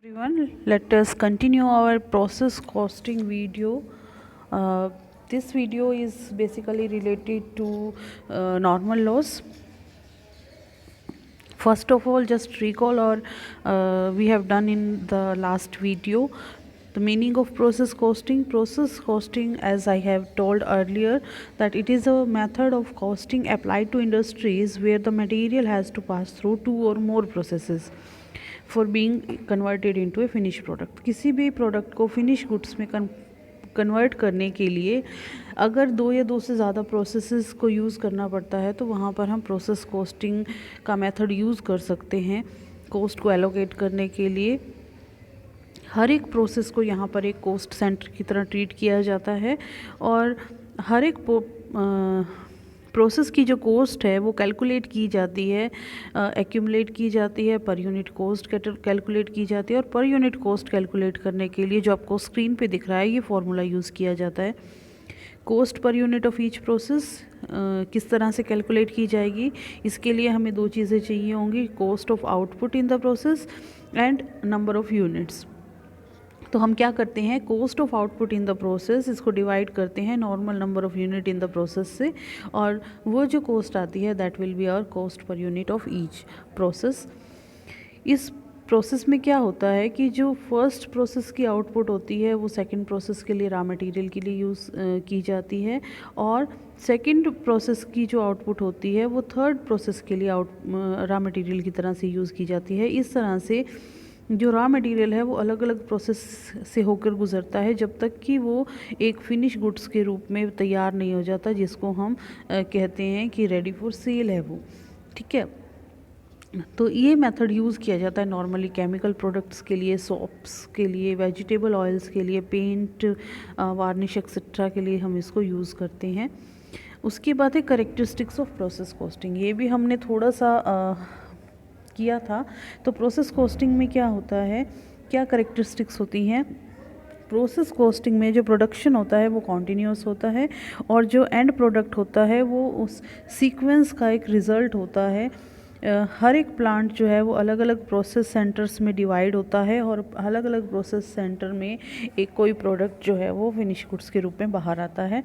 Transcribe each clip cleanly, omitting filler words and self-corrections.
Everyone, let us continue our process costing video. This video is basically related to normal loss. First of all, just recall or we have done in the last video the meaning of process costing. Process costing, as I have told earlier, that it is a method of costing applied to industries where the material has to pass through two or more processes for being converted into A finish product. किसी भी product को finish goods में convert करने के लिए अगर दो या दो से ज़्यादा प्रोसेसेस को यूज़ करना पड़ता है तो वहाँ पर हम प्रोसेस कॉस्टिंग का मेथड यूज़ कर सकते हैं कॉस्ट को एलोकेट करने के लिए। हर एक प्रोसेस को यहाँ पर एक कॉस्ट सेंटर की तरह ट्रीट किया जाता है और हर एक प्रोसेस की जो कॉस्ट है वो कैलकुलेट की जाती है, एक्यूमुलेट की जाती है, पर यूनिट कॉस्ट कैलकुलेट की जाती है। और पर यूनिट कॉस्ट कैलकुलेट करने के लिए जो आपको स्क्रीन पे दिख रहा है ये फार्मूला यूज़ किया जाता है। Cost per unit of each process किस तरह से कैलकुलेट की जाएगी, इसके लिए हमें दो चीज़ें चाहिए होंगी, cost of output in the process and number of units. तो हम क्या करते हैं, cost of output in the process इसको डिवाइड करते हैं normal number of unit in the process से, और वो जो कॉस्ट आती है that will be our cost per unit of each process. इस प्रोसेस में क्या होता है कि जो फर्स्ट प्रोसेस की आउटपुट होती है वो सेकंड प्रोसेस के लिए रॉ मटेरियल के लिए यूज़ की जाती है, और सेकंड प्रोसेस की जो आउटपुट होती है वो थर्ड प्रोसेस के लिए रॉ मटेरियल की तरह से यूज़ की जाती है। इस तरह से जो रॉ मटेरियल है वो अलग अलग प्रोसेस से होकर गुज़रता है जब तक कि वो एक फिनिश गुड्स के रूप में तैयार नहीं हो जाता, जिसको हम कहते हैं कि रेडी फॉर सेल है वो। ठीक है, तो ये मेथड यूज़ किया जाता है नॉर्मली केमिकल प्रोडक्ट्स के लिए, सोप्स के लिए, वेजिटेबल ऑयल्स के लिए, पेंट, वार्निश एक्सेट्रा के लिए हम इसको यूज़ करते हैं। उसके बाद है करेक्टरिस्टिक्स ऑफ प्रोसेस कॉस्टिंग, ये भी हमने थोड़ा सा किया था। तो प्रोसेस कॉस्टिंग में क्या होता है, क्या करेक्टरिस्टिक्स होती हैं। प्रोसेस कॉस्टिंग में जो प्रोडक्शन होता है वो कॉन्टीन्यूस होता है और जो एंड प्रोडक्ट होता है वो उस सीक्वेंस का एक रिज़ल्ट होता है। हर एक प्लांट जो है वो अलग अलग प्रोसेस सेंटर्स में डिवाइड होता है और अलग अलग प्रोसेस सेंटर में एक कोई प्रोडक्ट जो है वो फिनिश गुड्स के रूप में बाहर आता है।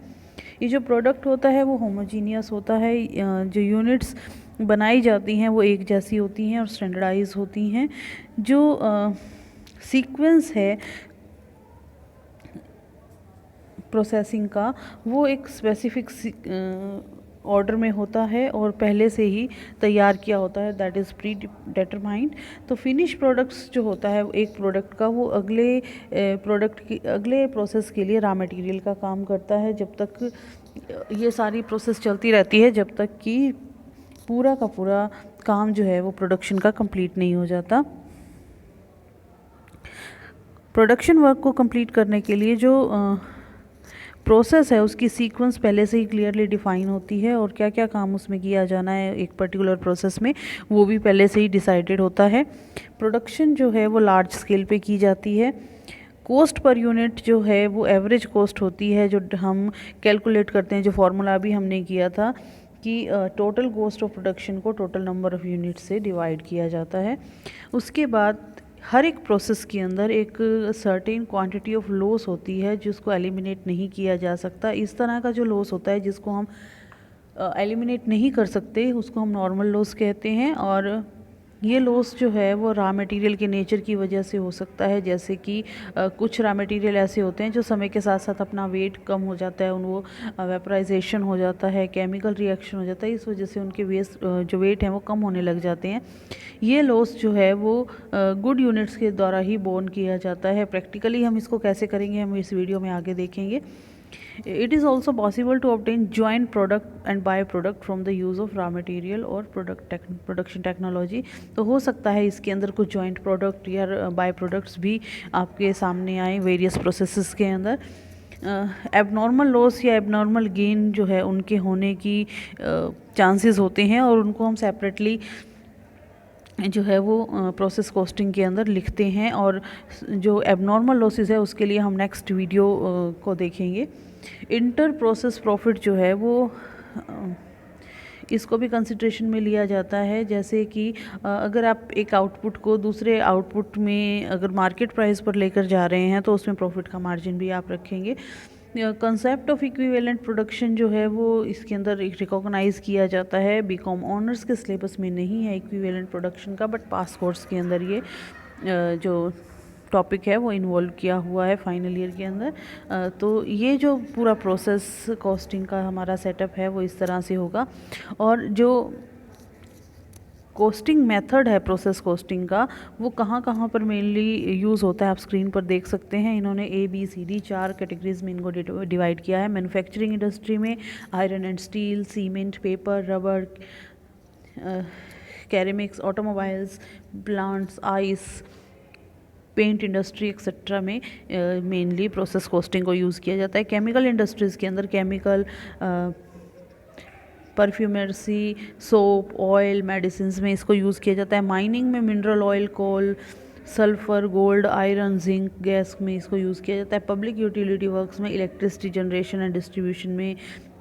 ये जो प्रोडक्ट होता है वो होमोजीनियस होता है, जो यूनिट्स बनाई जाती हैं वो एक जैसी होती हैं और स्टैंडर्डाइज होती हैं। जो सीक्वेंस है प्रोसेसिंग का वो एक स्पेसिफिक ऑर्डर में होता है और पहले से ही तैयार किया होता है, दैट इज़ प्री डिटरमाइंड। तो फिनिश प्रोडक्ट्स जो होता है एक प्रोडक्ट का वो अगले प्रोडक्ट की अगले प्रोसेस के लिए रॉ मटेरियल का काम करता है, जब तक ये सारी प्रोसेस चलती रहती है जब तक कि पूरा का पूरा काम जो है वो प्रोडक्शन का कंप्लीट नहीं हो जाता। प्रोडक्शन वर्क को कंप्लीट करने के लिए जो प्रोसेस है उसकी सीक्वेंस पहले से ही क्लियरली डिफाइन होती है और क्या क्या काम उसमें किया जाना है एक पर्टिकुलर प्रोसेस में वो भी पहले से ही डिसाइडेड होता है। प्रोडक्शन जो है वो लार्ज स्केल पे की जाती है। कॉस्ट पर यूनिट जो है वो एवरेज कॉस्ट होती है जो हम कैलकुलेट करते हैं, जो फार्मूला भी हमने किया था कि टोटल कॉस्ट ऑफ प्रोडक्शन को टोटल नंबर ऑफ़ यूनिट से डिवाइड किया जाता है। उसके बाद हर एक प्रोसेस के अंदर एक सर्टेन क्वांटिटी ऑफ लॉस होती है जिसको एलिमिनेट नहीं किया जा सकता। इस तरह का जो लॉस होता है जिसको हम एलिमिनेट नहीं कर सकते उसको हम नॉर्मल लॉस कहते हैं, और ये लॉस जो है वो रॉ मटेरियल के नेचर की वजह से हो सकता है। जैसे कि कुछ रॉ मटेरियल ऐसे होते हैं जो समय के साथ साथ अपना वेट कम हो जाता है, वो वेपराइजेशन हो जाता है, केमिकल रिएक्शन हो जाता है, इस वजह से उनके जो वेट हैं वो कम होने लग जाते हैं। ये लॉस जो है वो गुड यूनिट्स के द्वारा ही बोर्न किया जाता है। प्रैक्टिकली हम इसको कैसे करेंगे हम इस वीडियो में आगे देखेंगे। It is also possible to obtain joint product and byproduct from the use of raw material और production technology। तो हो सकता है इसके अंदर कुछ joint product या बाई प्रोडक्ट्स भी आपके सामने आए वेरियस प्रोसेसेस के अंदर। एबनॉर्मल लॉस या एबनॉर्मल गेन जो है उनके होने की चांसेस होते हैं और उनको हम सेपरेटली जो है वो प्रोसेस कॉस्टिंग के अंदर लिखते हैं, और जो एबनॉर्मल लॉसेस है उसके लिए हम नेक्स्ट वीडियो को देखेंगे। इंटर प्रोसेस प्रॉफिट जो है वो इसको भी कंसिड्रेशन में लिया जाता है। जैसे कि अगर आप एक आउटपुट को दूसरे आउटपुट में अगर मार्केट प्राइस पर लेकर जा रहे हैं तो उसमें प्रॉफिट का मार्जिन भी आप रखेंगे। कंसेप्ट ऑफ इक्विवेलेंट प्रोडक्शन जो है वो इसके अंदर रिकॉग्नाइज़ किया जाता है। बीकॉम ऑनर्स के सिलेबस में नहीं है इक्विवेलेंट प्रोडक्शन का, बट पास कोर्स के अंदर ये जो टॉपिक है वो इन्वॉल्व किया हुआ है फाइनल ईयर के अंदर। तो ये जो पूरा प्रोसेस कॉस्टिंग का हमारा सेटअप है वो इस तरह से होगा। और जो कोस्टिंग मेथड है प्रोसेस कोस्टिंग का वो कहाँ कहाँ पर मेनली यूज़ होता है आप स्क्रीन पर देख सकते हैं। इन्होंने ABCD 4 कैटेगरीज में इनको डिवाइड किया है। मैन्युफैक्चरिंग इंडस्ट्री में iron and steel, cement, paper, rubber, ceramics, automobiles, plants, ice, paint industry etcetera में मेनली प्रोसेस कोस्टिंग को यूज़ किया जाता है। केमिकल इंडस्ट्रीज़ के अंदर chemical, perfumery, soap, oil, medicine में इसको यूज़ किया जाता है। माइनिंग में mineral oil, coal, sulphur, gold, iron, zinc, gas में इसको यूज़ किया जाता है। पब्लिक यूटिलिटी वर्क्स में इलेक्ट्रिसिटी जनरेशन एंड डिस्ट्रीब्यूशन में,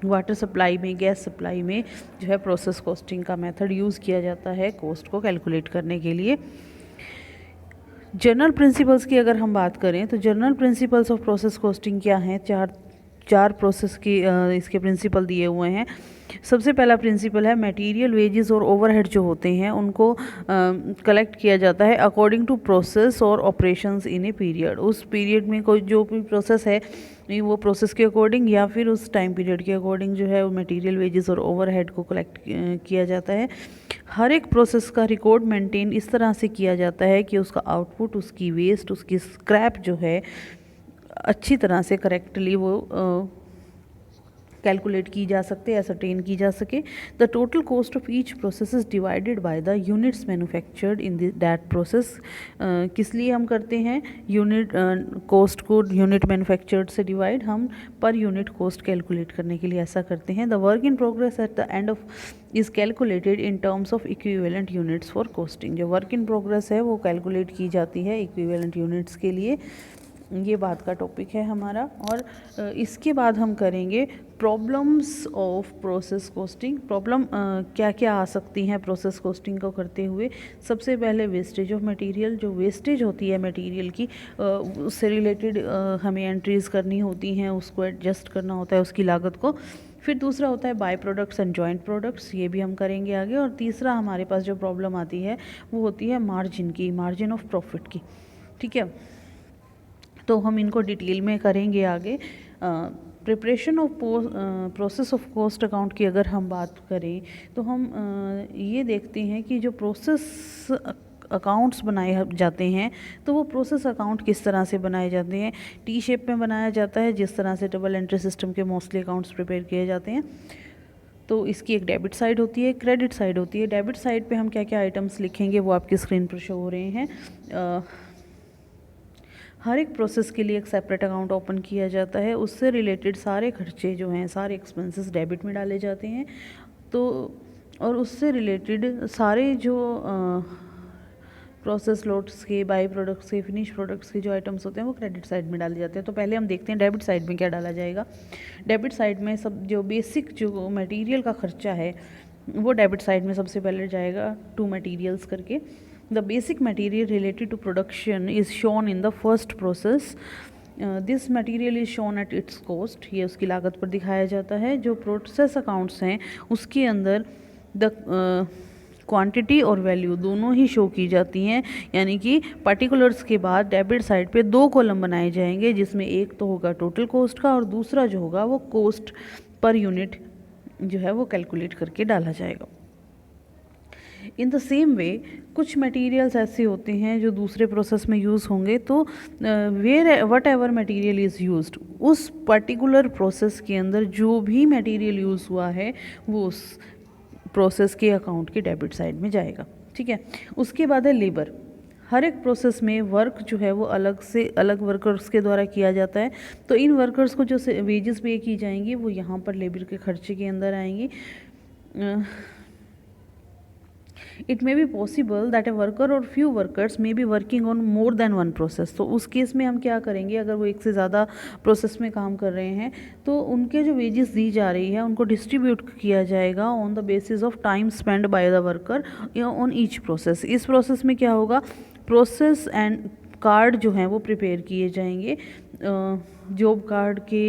वाटर सप्लाई में, गैस सप्लाई में जो है प्रोसेस कॉस्टिंग का मेथड यूज़ किया जाता है कॉस्ट को कैलकुलेट करने के लिए। जनरल प्रिंसिपल्स की अगर हम बात करें तो general principles of process costing क्या हैं? चार प्रोसेस की इसके प्रिंसिपल दिए हुए हैं। सबसे पहला प्रिंसिपल है मटेरियल, वेजेस और ओवरहेड जो होते हैं उनको कलेक्ट किया जाता है अकॉर्डिंग टू प्रोसेस और ऑपरेशंस इन ए पीरियड। उस पीरियड में कोई जो भी प्रोसेस है वो प्रोसेस के अकॉर्डिंग या फिर उस टाइम पीरियड के अकॉर्डिंग जो है वो मटेरियल, वेजेस और ओवरहेड को कलेक्ट किया जाता है। हर एक प्रोसेस का रिकॉर्ड मेंटेन इस तरह से किया जाता है कि उसका आउटपुट, उसकी वेस्ट, उसकी स्क्रैप जो है अच्छी तरह से करेक्टली वो कैलकुलेट की जा सकते, असरटेन की जा सके। The total cost of each process is divided by the units manufactured in that process. किस लिए हम करते हैं? यूनिट कॉस्ट को यूनिट मैन्युफैक्चर्ड से डिवाइड हम पर यूनिट कॉस्ट कैलकुलेट करने के लिए ऐसा करते हैं। The work in progress eight the end of is calculated in terms of equivalent units for costing. जो वर्क इन प्रोग्रेस है वो कैलकुलेट की जाती है इक्विवेलेंट यूनिट्स के लिए। ये बात का टॉपिक है हमारा। और इसके बाद हम करेंगे problems of process costing. Problem क्या क्या आ सकती हैं प्रोसेस कॉस्टिंग को करते हुए? सबसे पहले वेस्टेज ऑफ मटेरियल। जो वेस्टेज होती है मटेरियल की उससे रिलेटेड हमें एंट्रीज़ करनी होती हैं, उसको एडजस्ट करना होता है उसकी लागत को। फिर दूसरा होता है by products and joint products, ये भी हम करेंगे आगे। और तीसरा हमारे पास जो प्रॉब्लम आती है वो होती है मार्जिन की, मार्जिन ऑफ प्रॉफिट की। ठीक है, तो हम इनको डिटेल में करेंगे आगे। Preparation of process of cost account की अगर हम बात करें तो हम ये देखते हैं कि जो प्रोसेस अकाउंट्स बनाए जाते हैं तो वो प्रोसेस अकाउंट किस तरह से बनाए जाते हैं। टी शेप में बनाया जाता है, जिस तरह से डबल एंट्री सिस्टम के मोस्टली अकाउंट्स प्रिपेयर किए जाते हैं। तो इसकी एक डेबिट साइड होती है, क्रेडिट साइड होती है। डेबिट साइड पे हम क्या क्या आइटम्स लिखेंगे वो आपकी स्क्रीन पर शो हो रहे हैं। हर एक प्रोसेस के लिए एक सेपरेट अकाउंट ओपन किया जाता है, उससे रिलेटेड सारे खर्चे जो हैं, सारे एक्सपेंसेस डेबिट में डाले जाते हैं। तो और उससे रिलेटेड सारे जो प्रोसेस लोट्स के, बाई प्रोडक्ट्स के, फिनिश प्रोडक्ट्स के जो आइटम्स होते हैं वो क्रेडिट साइड में डाले जाते हैं। तो पहले हम देखते हैं डेबिट साइड में क्या डाला जाएगा। डेबिट साइड में सब जो बेसिक जो मटेरियल का खर्चा है वो डेबिट साइड में सबसे पहले जाएगा, टू मटेरियल्स करके। The basic material related to production is shown in the first process. This material is shown at its cost. ये उसकी लागत पर दिखाया जाता है। जो प्रोसेस अकाउंट्स हैं उसके अंदर द क्वांटिटी और वैल्यू दोनों ही शो की जाती हैं, यानी कि पर्टिकुलर्स के बाद डेबिट साइड पे दो कॉलम बनाए जाएंगे, जिसमें एक तो होगा टोटल कॉस्ट का और दूसरा जो होगा वो कॉस्ट पर यूनिट जो है वो कैलकुलेट करके डाला जाएगा। इन द सेम वे कुछ मटेरियल्स ऐसे होते हैं जो दूसरे प्रोसेस में यूज़ होंगे, तो where whatever material is used, उस पर्टिकुलर प्रोसेस के अंदर जो भी मटेरियल यूज़ हुआ है वो उस प्रोसेस के अकाउंट की डेबिट साइड में जाएगा। ठीक है, उसके बाद है लेबर। हर एक प्रोसेस में वर्क जो है वो अलग से अलग वर्कर्स के द्वारा किया जाता है, तो इन वर्कर्स को जो वेजेस पे की जाएंगी वो यहाँ पर लेबर के खर्चे के अंदर आएंगी। It may be possible that a worker or few workers may be working on more than one process. तो उस केस में हम क्या करेंगे, अगर वो एक से ज़्यादा प्रोसेस में काम कर रहे हैं तो उनके जो वेजेस दी जा रही है उनको डिस्ट्रीब्यूट किया जाएगा on the basis of time spend by the worker on each process. इस प्रोसेस में क्या होगा, प्रोसेस एंड कार्ड जो हैं वो प्रिपेयर किए जाएंगे जॉब कार्ड के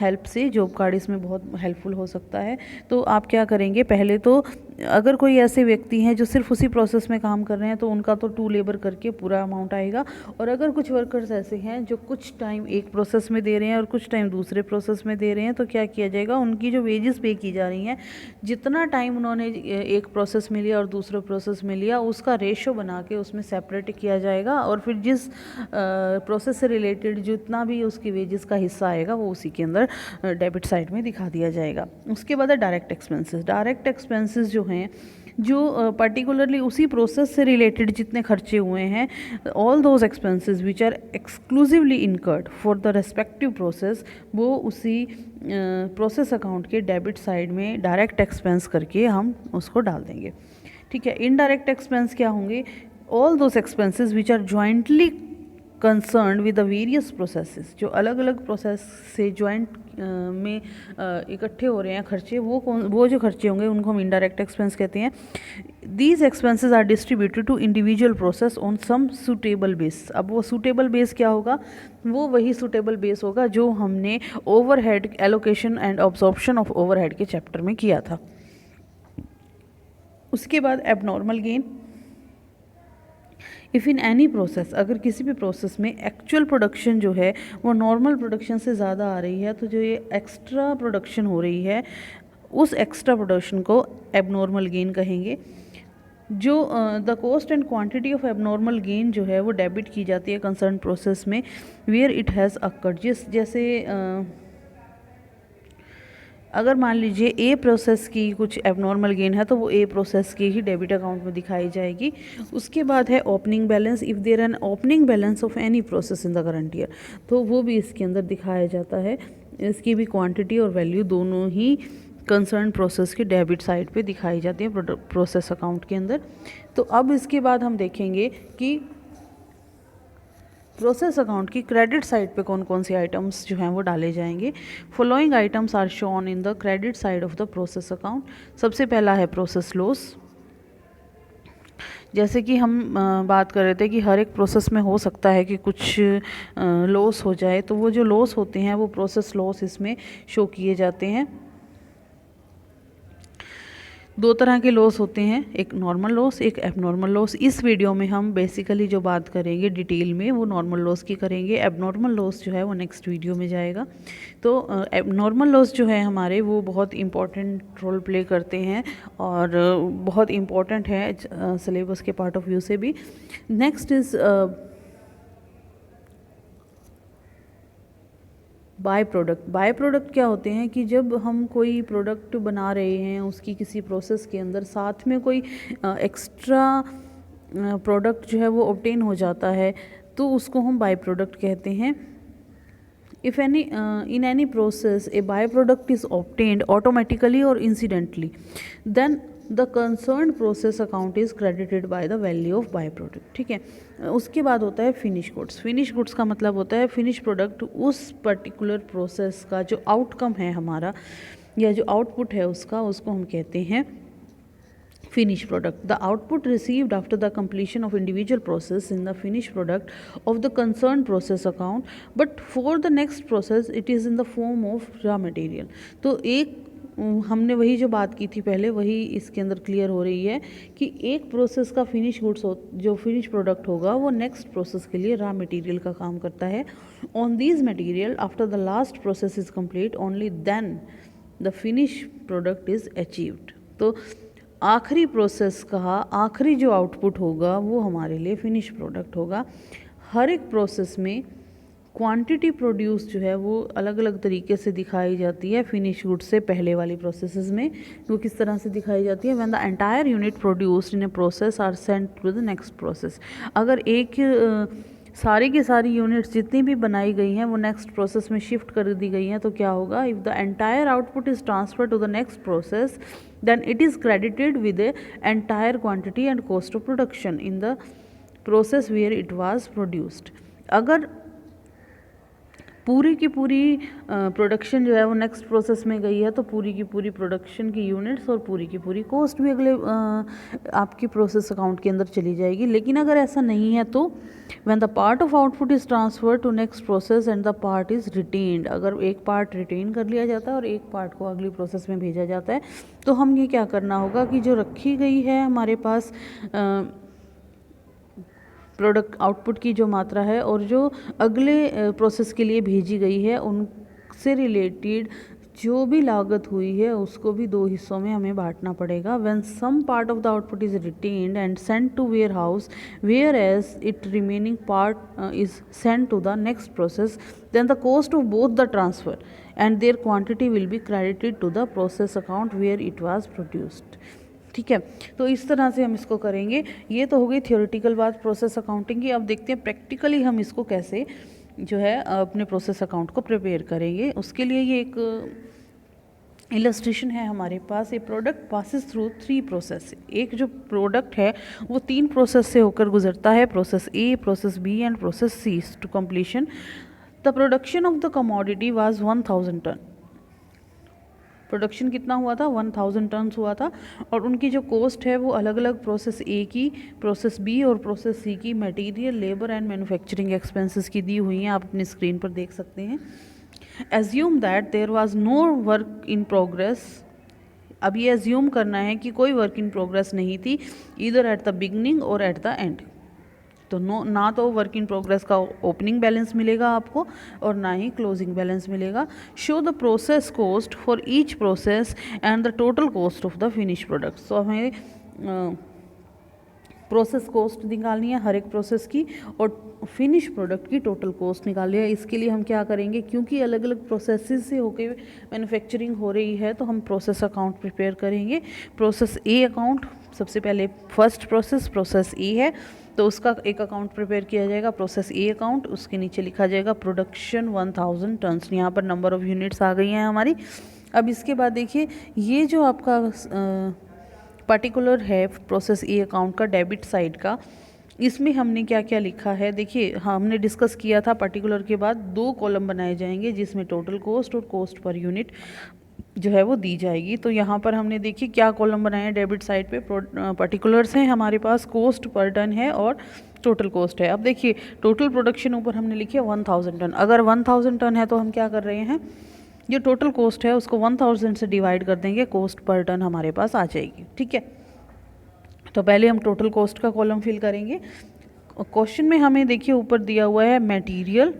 हेल्प से। जॉब कार्ड इसमें बहुत हेल्पफुल हो सकता है। तो आप क्या करेंगे, पहले तो अगर कोई ऐसे व्यक्ति हैं जो सिर्फ उसी प्रोसेस में काम कर रहे हैं तो उनका तो 2 लेबर करके पूरा अमाउंट आएगा। और अगर कुछ वर्कर्स ऐसे हैं जो कुछ टाइम एक प्रोसेस में दे रहे हैं और कुछ टाइम दूसरे प्रोसेस में दे रहे हैं तो क्या किया जाएगा, उनकी जो वेजेस पे की जा रही हैं, जितना टाइम उन्होंने एक प्रोसेस में लिया और दूसरे प्रोसेस में लिया उसका रेशो बना के उसमें सेपरेट किया जाएगा और फिर जिस प्रोसेस से रिलेटेड जितना भी उसकी वेजेस का हिस्सा आएगा वो उसी के अंदर डेबिट साइड में दिखा दिया जाएगा। उसके बाद है डायरेक्ट एक्सपेंसेस। डायरेक्ट एक्सपेंसेस जो हैं, जो पर्टिकुलरली उसी प्रोसेस से रिलेटेड जितने खर्चे हुए हैं, all those expenses which are exclusively incurred for the respective process, वो उसी प्रोसेस अकाउंट के डेबिट साइड में डायरेक्ट एक्सपेंस करके हम उसको डाल देंगे। ठीक है। इनडायरेक्ट एक्सपेंस क्या होंगे, all those expenses which are jointly concern with the various processes, जो अलग अलग प्रोसेस से जॉइंट में इकट्ठे हो रहे हैं खर्चे, वो जो खर्चे होंगे उनको हम इनडायरेक्ट एक्सपेंस कहते हैं। These expenses are distributed to individual process on some suitable base. अब वो सूटेबल बेस क्या होगा, वो वही सूटेबल बेस होगा जो हमने overhead allocation and absorption of overhead के चैप्टर में किया था। उसके बाद abnormal gain. If in any process, अगर किसी भी प्रोसेस में एक्चुअल प्रोडक्शन जो है वो नॉर्मल प्रोडक्शन से ज़्यादा आ रही है तो जो ये एक्स्ट्रा प्रोडक्शन हो रही है उस एक्स्ट्रा प्रोडक्शन को एबनॉर्मल गेन कहेंगे। जो the cost and quantity of abnormal gain जो है वो डेबिट की जाती है कंसर्न प्रोसेस में वेयर इट हैज़ अकर्ड। जैसे अगर मान लीजिए ए प्रोसेस की कुछ एबनॉर्मल गेन है तो वो ए प्रोसेस के ही डेबिट अकाउंट में दिखाई जाएगी। उसके बाद है opening balance. If there an opening balance of any process in the current year, तो वो भी इसके अंदर दिखाया जाता है। इसकी भी क्वांटिटी और वैल्यू दोनों ही कंसर्न प्रोसेस के डेबिट साइड पे दिखाई जाती है प्रोसेस अकाउंट के अंदर। तो अब इसके बाद हम देखेंगे कि प्रोसेस अकाउंट की क्रेडिट साइड पे कौन कौन से आइटम्स जो हैं वो डाले जाएंगे। Following items are shown in the credit side of the process account. सबसे पहला है प्रोसेस लॉस। जैसे कि हम बात कर रहे थे कि हर एक प्रोसेस में हो सकता है कि कुछ लॉस हो जाए, तो वो जो लॉस होते हैं वो प्रोसेस लॉस इसमें शो किए जाते हैं। 2 तरह के लॉस होते हैं, एक नॉर्मल लॉस, एक एबनॉर्मल लॉस। इस वीडियो में हम बेसिकली जो बात करेंगे डिटेल में वो नॉर्मल लॉस की करेंगे। एबनॉर्मल लॉस जो है वो नेक्स्ट वीडियो में जाएगा। तो एबनॉर्मल लॉस जो है हमारे वो बहुत इम्पॉर्टेंट रोल प्ले करते हैं और बहुत इम्पॉर्टेंट है सिलेबस के पार्ट ऑफ व्यू से भी। Next is by product. By product क्या होते हैं कि जब हम कोई प्रोडक्ट बना रहे हैं उसकी किसी प्रोसेस के अंदर साथ में कोई एक्स्ट्रा प्रोडक्ट जो है वो ऑब्टेन हो जाता है तो उसको हम बाय प्रोडक्ट कहते हैं। If any in any process a by product is obtained automatically or incidentally then the concern process account is credited by the value of by product. ठीक है। उसके बाद होता है फिनिश गुड्स। फिनिश गुड्स का मतलब होता है फिनिश प्रोडक्ट, उस पर्टिकुलर प्रोसेस का जो आउटकम है हमारा या जो आउटपुट है उसका, उसको हम कहते हैं finish product. The output received after the completion of individual process in the finished product of the concerned process account but for the next process it is in the form of raw material। तो एक हमने वही जो बात की थी पहले वही इसके अंदर क्लियर हो रही है कि एक प्रोसेस का फिनिश गुड्स जो फिनिश प्रोडक्ट होगा वो नेक्स्ट प्रोसेस के लिए रॉ मटेरियल का काम करता है। On these material after the last process is complete only then the finish product is achieved. तो आखिरी प्रोसेस का आखिरी जो आउटपुट होगा वो हमारे लिए फिनिश प्रोडक्ट होगा। हर एक प्रोसेस में क्वांटिटी प्रोड्यूस जो है वो अलग अलग तरीके से दिखाई जाती है। फिनिश गुड से पहले वाली प्रोसेसेस में वो किस तरह से दिखाई जाती है, when the entire unit produced in a process are sent to the next process. अगर एक सारी की सारी यूनिट्स जितनी भी बनाई गई हैं वो नेक्स्ट प्रोसेस में शिफ्ट कर दी गई हैं, तो क्या होगा, if the entire output is transfer to the next process then it is credited with the entire quantity and cost of production in the process where it was produced. अगर पूरी की पूरी प्रोडक्शन जो है वो नेक्स्ट प्रोसेस में गई है तो पूरी की पूरी प्रोडक्शन की यूनिट्स और पूरी की पूरी कॉस्ट भी अगले आपकी प्रोसेस अकाउंट के अंदर चली जाएगी। लेकिन अगर ऐसा नहीं है तो when the part of output is transfer to next process and the part is retained, अगर एक पार्ट रिटेन कर लिया जाता है और एक पार्ट को अगली प्रोसेस में भेजा जाता है, तो हम ये क्या करना होगा कि जो रखी गई है हमारे पास प्रोडक्ट आउटपुट की जो मात्रा है और जो अगले प्रोसेस के लिए भेजी गई है उनसे रिलेटेड जो भी लागत हुई है उसको भी दो हिस्सों में हमें बांटना पड़ेगा। When some part of the output is retained and sent to warehouse whereas it remaining part is sent to the next process then the cost of both the transfer and their quantity will be credited to the process account where it was produced. ठीक है, तो इस तरह से हम इसको करेंगे। ये तो हो गई थियोरेटिकल बात प्रोसेस अकाउंटिंग की। अब देखते हैं प्रैक्टिकली हम इसको कैसे जो है अपने प्रोसेस अकाउंट को प्रिपेयर करेंगे। उसके लिए ये एक इलस्ट्रेशन है हमारे पास। ए प्रोडक्ट पासिस थ्रू 3 प्रोसेस। एक जो प्रोडक्ट है वो 3 प्रोसेस से होकर गुजरता है, process A, process B and process C to completion. The production of the commodity was 1000 ton. Production कितना हुआ था, 1000 टन्स हुआ था। और उनकी जो कॉस्ट है वो अलग अलग प्रोसेस ए की, प्रोसेस बी और प्रोसेस सी की material, labour and manufacturing expenses की दी हुई हैं, आप अपनी स्क्रीन पर देख सकते हैं। Assume that there was no work in progress. अब ये एज्यूम करना है कि कोई वर्क इन प्रोग्रेस नहीं थी, ईदर एट द बिगनिंग और एट द एंड। तो ना तो वर्क इन प्रोग्रेस का ओपनिंग बैलेंस मिलेगा आपको और ना ही क्लोजिंग बैलेंस मिलेगा। Show the process cost for each process and the total cost of the finish product. तो हमें प्रोसेस कॉस्ट निकालनी है हर एक प्रोसेस की और फिनिश प्रोडक्ट की टोटल कॉस्ट निकालनी है। इसके लिए हम क्या करेंगे, क्योंकि अलग अलग प्रोसेसेस से होकर मैन्युफैक्चरिंग हो रही है तो हम प्रोसेस अकाउंट प्रिपेयर करेंगे। प्रोसेस ए अकाउंट सबसे पहले फर्स्ट प्रोसेस ए है तो उसका एक अकाउंट प्रिपेयर किया जाएगा, प्रोसेस ए अकाउंट। उसके नीचे लिखा जाएगा प्रोडक्शन 1000 टन्स। यहाँ पर नंबर ऑफ़ यूनिट्स आ गई हैं हमारी। अब इसके बाद देखिए ये जो आपका पर्टिकुलर है प्रोसेस ए अकाउंट का डेबिट साइड का, इसमें हमने क्या क्या लिखा है देखिए। हमने डिस्कस किया था पर्टिकुलर के बाद 2 कॉलम बनाए जाएंगे जिसमें टोटल कॉस्ट और कॉस्ट पर यूनिट जो है वो दी जाएगी। तो यहाँ पर हमने देखिए क्या कॉलम बनाए हैं डेबिट साइड पे। पर्टिकुलर्स हैं हमारे पास, कॉस्ट पर टन है और टोटल कॉस्ट है। अब देखिए टोटल प्रोडक्शन ऊपर हमने लिखी है 1000 टन। अगर 1000 टन है तो हम क्या कर रहे हैं, जो टोटल कॉस्ट है उसको 1000 से डिवाइड कर देंगे, कॉस्ट पर टन हमारे पास आ जाएगी। ठीक है, तो पहले हम टोटल कॉस्ट का कॉलम फिल करेंगे। क्वेश्चन में हमें देखिए ऊपर दिया हुआ है material,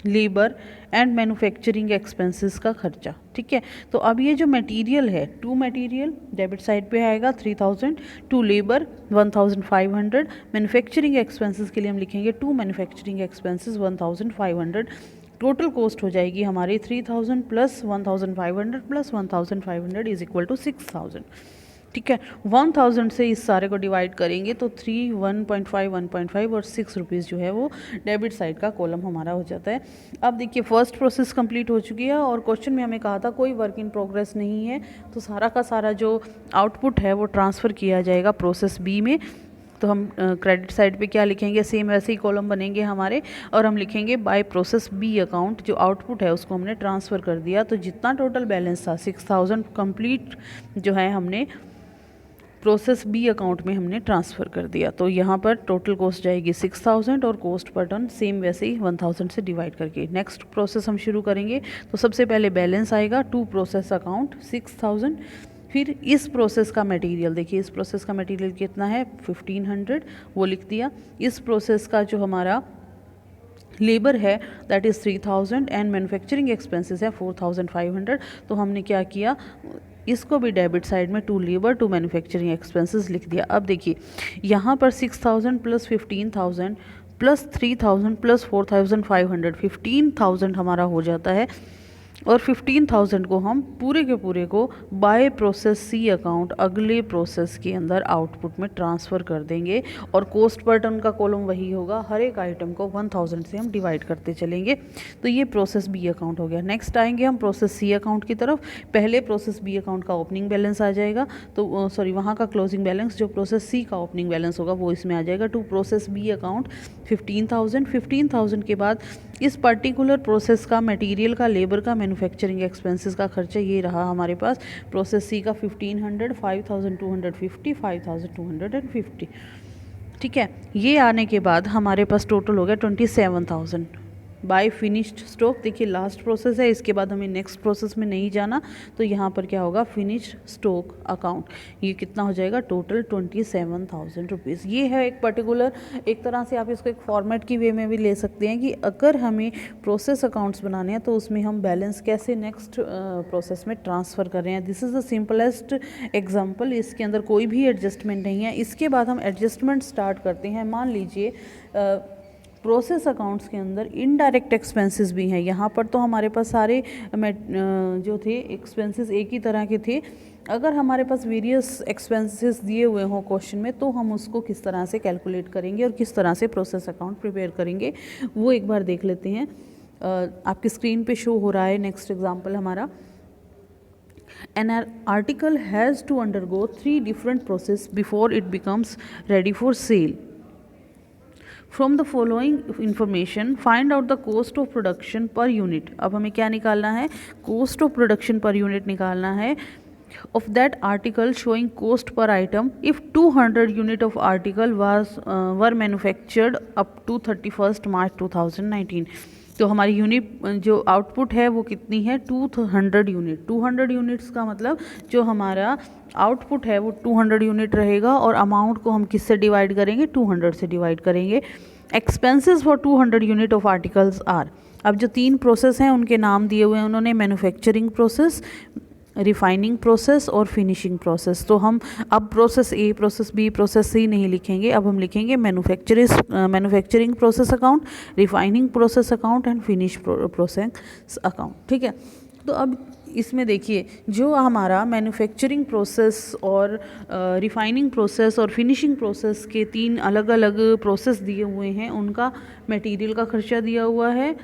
labour and manufacturing expenses का खर्चा। ठीक है, तो अब ये जो मटेरियल है, 2 मटेरियल डेबिट साइड पे आएगा 3000, 2 लेबर 1500, मैन्युफैक्चरिंग एक्सपेंसेस के लिए हम लिखेंगे 2 मैन्युफैक्चरिंग एक्सपेंसेस 1500। टोटल कॉस्ट हो जाएगी हमारी 3000 plus 1500 plus 1500 is equal to 6000। ठीक है, 1000 से इस सारे को डिवाइड करेंगे तो 3, 1.5, 1.5 और 6 रुपीज़ जो है वो डेबिट साइड का कॉलम हमारा हो जाता है। अब देखिए फर्स्ट प्रोसेस कंप्लीट हो चुकी है और क्वेश्चन में हमें कहा था कोई वर्क इन प्रोग्रेस नहीं है, तो सारा का सारा जो आउटपुट है वो ट्रांसफ़र किया जाएगा प्रोसेस बी में। तो हम क्रेडिट साइड पे क्या लिखेंगे, सेम वैसे ही कॉलम बनेंगे हमारे और हम लिखेंगे बाय प्रोसेस बी अकाउंट। जो आउटपुट है उसको हमने ट्रांसफ़र कर दिया, तो जितना टोटल बैलेंस था 6000 कंप्लीट जो है हमने प्रोसेस बी अकाउंट में हमने ट्रांसफ़र कर दिया। तो यहाँ पर टोटल कॉस्ट जाएगी 6000 और कॉस्ट पर टन सेम वैसे ही 1000 से डिवाइड करके। नेक्स्ट प्रोसेस हम शुरू करेंगे। तो सबसे पहले बैलेंस आएगा टू प्रोसेस अकाउंट 6000। फिर इस प्रोसेस का मटेरियल देखिए, इस प्रोसेस का मटेरियल कितना है 1500, वो लिख दिया। इस प्रोसेस का जो हमारा लेबर है that is 3000 and manufacturing expenses है 4500। तो हमने क्या किया, इसको भी डेबिट साइड में 2 लेबर 2 मैन्युफैक्चरिंग एक्सपेंसेस लिख दिया। अब देखिए यहाँ पर 6000 प्लस 15000 प्लस 3000 प्लस 4500, 15000 हमारा हो जाता है और 15,000 को हम पूरे के पूरे को बाय प्रोसेस सी अकाउंट अगले प्रोसेस के अंदर आउटपुट में ट्रांसफ़र कर देंगे। और कॉस्ट पर टन का कॉलम वही होगा, हर एक आइटम को 1000 से हम डिवाइड करते चलेंगे। तो ये प्रोसेस बी अकाउंट हो गया। नेक्स्ट आएंगे हम प्रोसेस सी अकाउंट की तरफ। पहले प्रोसेस बी अकाउंट का ओपनिंग बैलेंस आ जाएगा, तो सॉरी वहाँ का क्लोजिंग बैलेंस, जो प्रोसेस सी का ओपनिंग बैलेंस होगा वो इसमें आ जाएगा। टू प्रोसेस बी अकाउंट 15,000 के बाद इस पर्टिकुलर प्रोसेस का मटेरियल का, लेबर का, मैन्युफैक्चरिंग एक्सपेंसेस का खर्चा ये रहा हमारे पास। प्रोसेस सी का 1500, 5250, 5250, ठीक है। ये आने के बाद हमारे पास टोटल हो गया 27,000 बाय फिनिश्ड स्टॉक। देखिए लास्ट प्रोसेस है, इसके बाद हमें नेक्स्ट प्रोसेस में नहीं जाना, तो यहाँ पर क्या होगा, फिनिश्ड स्टॉक अकाउंट। ये कितना हो जाएगा, टोटल 27,000 रुपीज़। ये है एक पर्टिकुलर, एक तरह से आप इसको एक फॉर्मेट की वे में भी ले सकते हैं कि अगर हमें प्रोसेस अकाउंट्स बनाने हैं तो उसमें हम बैलेंस कैसे नेक्स्ट प्रोसेस में ट्रांसफ़र कर रहे हैं। This is the simplest example, इसके अंदर कोई भी एडजस्टमेंट नहीं है। इसके बाद हम एडजस्टमेंट स्टार्ट करते हैं। मान लीजिए प्रोसेस अकाउंट्स के अंदर इनडायरेक्ट एक्सपेंसेस भी हैं। यहाँ पर तो हमारे पास सारे जो थे एक्सपेंसेस एक ही तरह के थे। अगर हमारे पास वेरियस एक्सपेंसेस दिए हुए हों क्वेश्चन में, तो हम उसको किस तरह से कैलकुलेट करेंगे और किस तरह से प्रोसेस अकाउंट प्रिपेयर करेंगे वो एक बार देख लेते हैं। आपकी स्क्रीन पे शो हो रहा है नेक्स्ट एग्जाम्पल हमारा। An article has to undergo 3 different processes before it becomes ready for sale. From the following information, find out the cost of production per unit. अब हमें क्या निकालना है, cost of production per unit निकालना है of that article, showing cost per item if 200 unit of article were manufactured up to 31st March 2019. तो हमारी unit जो आउटपुट है वो कितनी है, 200 यूनिट। 200 यूनिट्स का मतलब जो हमारा आउटपुट है वो 200 यूनिट रहेगा, और अमाउंट को हम किससे डिवाइड करेंगे, 200 से डिवाइड करेंगे। Expenses for 200 unit of articles are. अब जो 3 प्रोसेस हैं उनके नाम दिए हुए हैं उन्होंने, मैन्युफैक्चरिंग प्रोसेस, रिफाइनिंग प्रोसेस और फिनिशिंग प्रोसेस। तो हम अब process A, process B, process C नहीं लिखेंगे, अब हम लिखेंगे manufacturing process account, refining process account and finish process account, ठीक है। तो अब इसमें देखिए जो हमारा मैन्युफैक्चरिंग प्रोसेस और रिफाइनिंग प्रोसेस और फिनिशिंग प्रोसेस के 3 अलग अलग प्रोसेस दिए हुए हैं, उनका मटेरियल का खर्चा दिया हुआ है,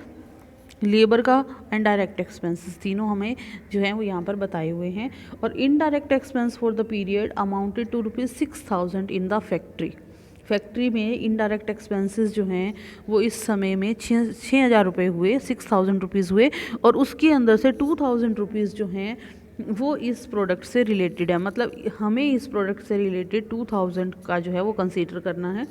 लेबर का एंड डायरेक्ट एक्सपेंसेस, तीनों हमें जो है वो यहाँ पर बताए हुए हैं। और indirect expense for the period amounted to ₹6,000 in the factory. Factory में इनडायरेक्ट एक्सपेंसेस जो हैं वो इस समय में 6,000 रुपये हुए, 6,000 रुपीज़ हुए, और उसके अंदर से 2,000 रुपीज़ जो हैं वो इस प्रोडक्ट से रिलेटेड है। मतलब हमें इस प्रोडक्ट से रिलेटेड 2,000 का जो है वो कंसीडर करना है।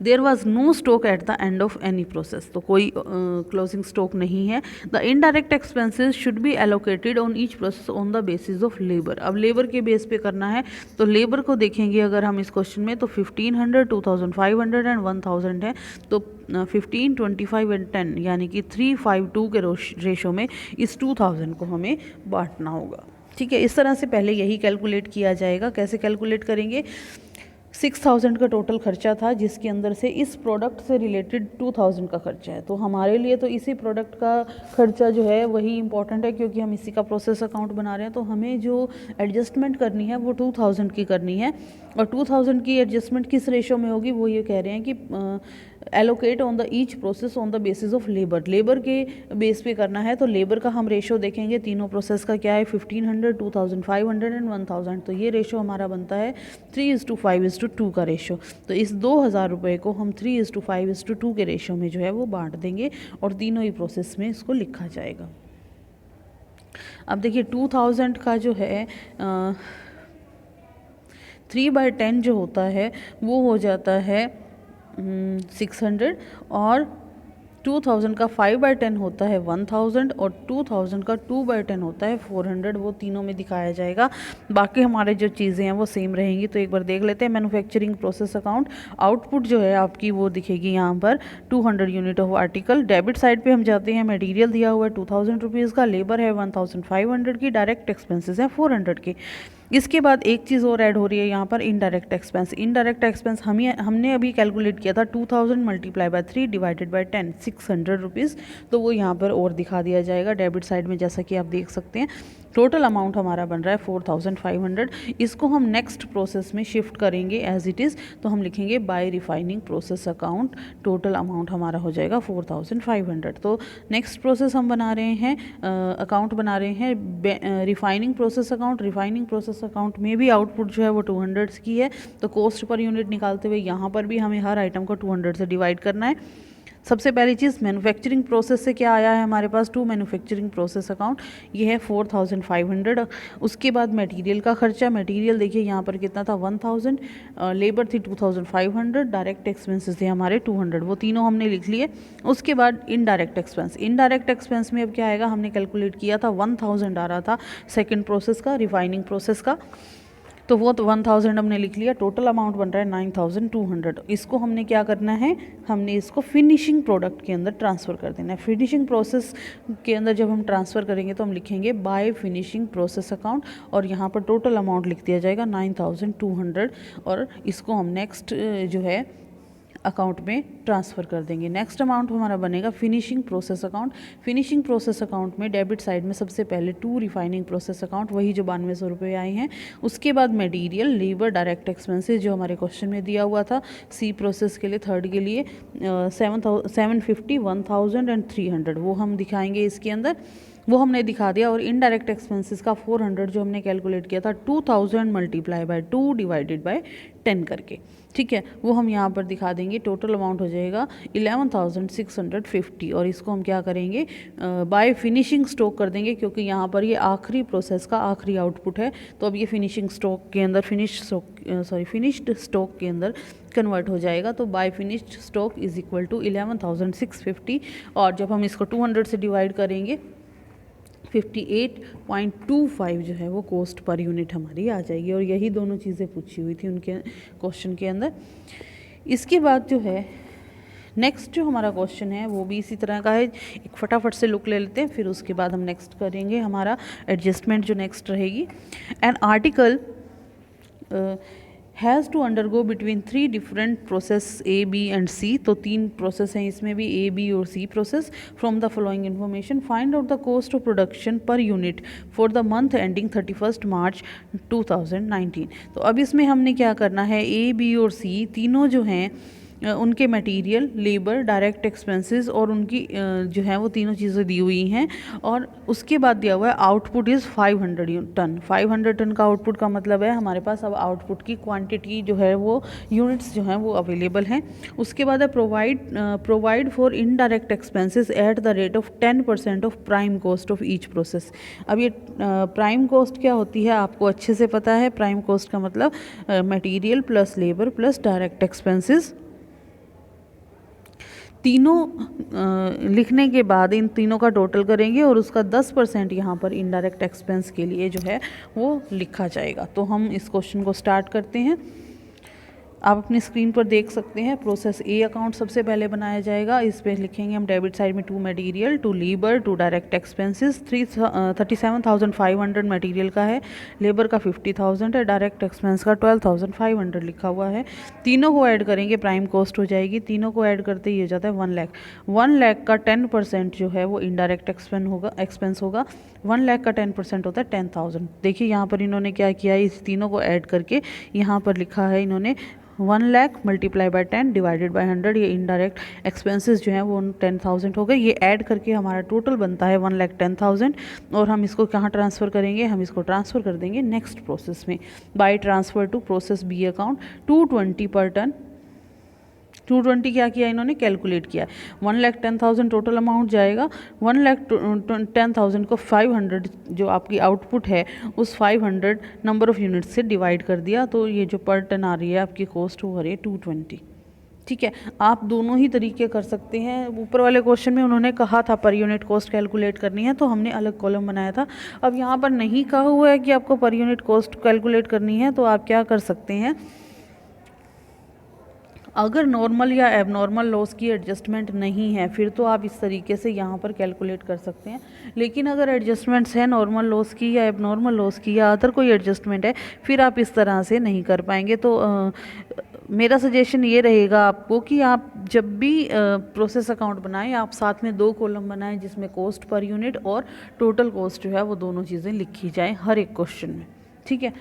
There was no stock at the end of any process, तो कोई क्लोजिंग स्टॉक नहीं है। The indirect expenses should be allocated on each process on the basis of labour. अब लेबर के बेस पे करना है, तो लेबर को देखेंगे अगर हम इस क्वेश्चन में, तो 1500, 2500 एंड 1000 है। तो 15, 25 एंड 10 यानी कि 352 के रेशो में इस 2000 को हमें बांटना होगा, ठीक है। इस तरह से पहले यही कैलकुलेट किया जाएगा। कैसे कैलकुलेट करेंगे, 6,000 का टोटल खर्चा था, जिसके अंदर से इस प्रोडक्ट से रिलेटेड 2,000 का खर्चा है। तो हमारे लिए तो इसी प्रोडक्ट का खर्चा जो है वही इंपॉर्टेंट है, क्योंकि हम इसी का प्रोसेस अकाउंट बना रहे हैं। तो हमें जो एडजस्टमेंट करनी है वो 2,000 की करनी है। और 2,000 की एडजस्टमेंट किस रेशो में होगी, वो ये कह रहे हैं कि allocate on the each process on the basis of labour. Labour के बेस पे करना है, तो लेबर का हम रेशो देखेंगे तीनों प्रोसेस का क्या है, 1500, 2500 एंड 1000। तो ये रेशो हमारा बनता है 3:5:2 का रेशो। तो इस 2,000 रुपये को हम 3:5:2 के रेशो में जो है वो बांट देंगे, और तीनों ही प्रोसेस में इसको लिखा जाएगा। अब देखिए 2000 का जो है 3/10 जो होता है वो हो जाता है 600, और 2000 का 5/10 होता है 1000, और 2000 का 2/10 होता है 400। वो तीनों में दिखाया जाएगा। बाकी हमारे जो चीज़ें हैं वो सेम रहेंगी। तो एक बार देख लेते हैं। मैन्युफैक्चरिंग प्रोसेस अकाउंट, आउटपुट जो है आपकी वो दिखेगी यहाँ पर 200 unit of article. Debit side पे हम जाते हैं, मटेरियल दिया हुआ है 2000 रुपीज़ का, लेबर है 1500 की, डायरेक्ट एक्सपेंसेस है 400 के। इसके बाद एक चीज़ और ऐड हो रही है यहाँ पर, इनडायरेक्ट एक्सपेंस। इनडायरेक्ट एक्सपेंस हमने अभी कैलकुलेट किया था 2000 multiply by 3 divided by 10, 600 rupees. तो वो यहाँ पर और दिखा दिया जाएगा डेबिट साइड में, जैसा कि आप देख सकते हैं। टोटल अमाउंट हमारा बन रहा है 4500। इसको हम नेक्स्ट प्रोसेस में शिफ्ट करेंगे एज इट इज़, तो हम लिखेंगे by refining process account. Total amount हमारा हो जाएगा 4500। तो नेक्स्ट प्रोसेस हम बना रहे हैं, अकाउंट बना रहे हैं refining process account. Refining process account में भी आउटपुट जो है वो 200 की है, तो कॉस्ट पर यूनिट निकालते हुए यहाँ पर भी हमें हर आइटम को 200 से डिवाइड करना है। सबसे पहली चीज़ मैन्युफैक्चरिंग प्रोसेस से क्या आया है हमारे पास, टू मैन्युफैक्चरिंग प्रोसेस अकाउंट, ये है 4500। उसके बाद मटेरियल का खर्चा, मटेरियल देखिए यहाँ पर कितना था 1000, लेबर थी 2500, डायरेक्ट एक्सपेंसेस थे हमारे 200, वो तीनों हमने लिख लिए। उसके बाद इनडायरेक्ट एक्सपेंस। इनडायरेक्ट एक्सपेंस में अब क्या आएगा, हमने कैलकुलेट किया था 1000 आ रहा था सेकेंड प्रोसेस का, रिफाइनिंग प्रोसेस का, तो वो तो 1000 हमने लिख लिया। टोटल अमाउंट बन रहा है 9200। इसको हमने क्या करना है, हमने इसको फिनिशिंग प्रोडक्ट के अंदर ट्रांसफ़र कर देना है। फिनिशिंग प्रोसेस के अंदर जब हम ट्रांसफ़र करेंगे तो हम लिखेंगे बाय फिनिशिंग प्रोसेस अकाउंट, और यहाँ पर टोटल अमाउंट लिख दिया जाएगा 9200, और इसको हम नेक्स्ट जो है अकाउंट में ट्रांसफ़र कर देंगे। नेक्स्ट अमाउंट हमारा बनेगा finishing process account. Finishing process account में डेबिट साइड में सबसे पहले टू रिफाइनिंग प्रोसेस अकाउंट, वही जो 9200 रुपये आए हैं। उसके बाद मटेरियल, लेबर, डायरेक्ट एक्सपेंसेस जो हमारे क्वेश्चन में दिया हुआ था सी प्रोसेस के लिए, थर्ड के लिए 750, 1000 एंड 300, वो हम दिखाएंगे इसके अंदर, वो हमने दिखा दिया। और इनडायरेक्ट एक्सपेंसेस का 400 जो हमने कैलकुलेट किया था 2000 मल्टीप्लाई बाय 2 डिवाइडेड बाय 10 करके, ठीक है, वो हम यहाँ पर दिखा देंगे। टोटल अमाउंट हो जाएगा 11650, और इसको हम क्या करेंगे, बाय फिनिशिंग स्टॉक कर देंगे, क्योंकि यहाँ पर ये आखिरी प्रोसेस का आखिरी आउटपुट है। तो अब ये फिनिशिंग स्टॉक के अंदर फिनिश्ड स्टॉक के अंदर कन्वर्ट हो जाएगा। तो by finished stock is equal to 11650, और जब हम इसको 200 से डिवाइड करेंगे 58.25 जो है वो कॉस्ट पर यूनिट हमारी आ जाएगी। और यही दोनों चीज़ें पूछी हुई थी उनके क्वेश्चन के अंदर। इसके बाद जो है नेक्स्ट जो हमारा क्वेश्चन है वो भी इसी तरह का है। एक फटाफट से लुक ले लेते हैं, फिर उसके बाद हम नेक्स्ट करेंगे हमारा एडजस्टमेंट जो नेक्स्ट रहेगी। An article has to undergo between 3 different process A, B and C. तो 3 प्रोसेस हैं इसमें भी, ए, बी और C process. From the following information find out the cost of production per unit for the month ending 31 March 2019। तो अब इसमें हमने क्या करना है, ए, बी और सी तीनों जो हैं उनके मटेरियल, लेबर, डायरेक्ट एक्सपेंसेस और उनकी जो है वो तीनों चीज़ें दी हुई हैं। और उसके बाद दिया हुआ है आउटपुट इज़ 500 टन। 500 टन का आउटपुट का मतलब है हमारे पास अब आउटपुट की क्वांटिटी जो है वो यूनिट्स जो हैं वो अवेलेबल हैं। उसके बाद है provide for indirect expenses eight the rate of 10% of prime cost of each process. अब ये प्राइम कॉस्ट क्या होती है आपको अच्छे से पता है। प्राइम कॉस्ट का मतलब material plus labour plus direct expenses, तीनों लिखने के बाद इन तीनों का टोटल करेंगे और उसका 10% यहाँ पर इनडायरेक्ट एक्सपेंस के लिए जो है वो लिखा जाएगा। तो हम इस क्वेश्चन को स्टार्ट करते हैं। आप अपनी स्क्रीन पर देख सकते हैं प्रोसेस ए अकाउंट सबसे पहले बनाया जाएगा। इस पे लिखेंगे हम डेबिट साइड में 2 material, 2 labour, 2 direct expenses. 37,500 material का है, लेबर का 50,000 है, डायरेक्ट एक्सपेंस का 12,500 लिखा हुआ है। तीनों को ऐड करेंगे, प्राइम कॉस्ट हो जाएगी। तीनों को ऐड करते ही हो जाता है 1 लाख। 1 लाख का 10% जो है वो इनडायरेक्ट एक्सपेंस होगा। 1 लाख का 10% होता है 10,000। देखिए यहाँ पर इन्होंने क्या किया है, इस तीनों को ऐड करके यहाँ पर लिखा है इन्होंने 1 lakh multiply by 10 divided by 100। ये इनडायरेक्ट एक्सपेंसेस जो हैं वो 10,000 हो गए। ये ऐड करके हमारा टोटल बनता है 1,10,000। और हम इसको कहाँ ट्रांसफ़र करेंगे, हम इसको ट्रांसफ़र कर देंगे नेक्स्ट प्रोसेस में। By transfer to process B account 220 per ton. 220 क्या किया इन्होंने, कैलकुलेट किया। 1,10,000 टोटल अमाउंट जाएगा। 1,10,000 को 500 जो आपकी आउटपुट है उस 500 नंबर ऑफ़ यूनिट से डिवाइड कर दिया। तो ये जो पर टन आ रही है आपकी कॉस्ट वो आ रही है 220। ठीक है, आप दोनों ही तरीके कर सकते हैं। ऊपर वाले क्वेश्चन में उन्होंने कहा था पर यूनिट कॉस्ट कैलकुलेट करनी है, तो हमने अलग कॉलम बनाया था। अब यहाँ पर नहीं कहा हुआ है कि आपको पर यूनिट कॉस्ट कैलकुलेट करनी है, तो आप क्या कर सकते हैं, अगर नॉर्मल या एबनॉर्मल लॉस की एडजस्टमेंट नहीं है फिर तो आप इस तरीके से यहाँ पर कैलकुलेट कर सकते हैं, लेकिन अगर एडजस्टमेंट्स हैं नॉर्मल लॉस की या एबनॉर्मल लॉस की या अदर कोई एडजस्टमेंट है फिर आप इस तरह से नहीं कर पाएंगे। तो मेरा सजेशन ये रहेगा आपको कि आप जब भी प्रोसेस अकाउंट बनाएं आप साथ में 2 कॉलम बनाएं जिसमें कॉस्ट पर यूनिट और टोटल कॉस्ट जो है वो दोनों चीज़ें लिखी जाएं हर एक क्वेश्चन में, ठीक है।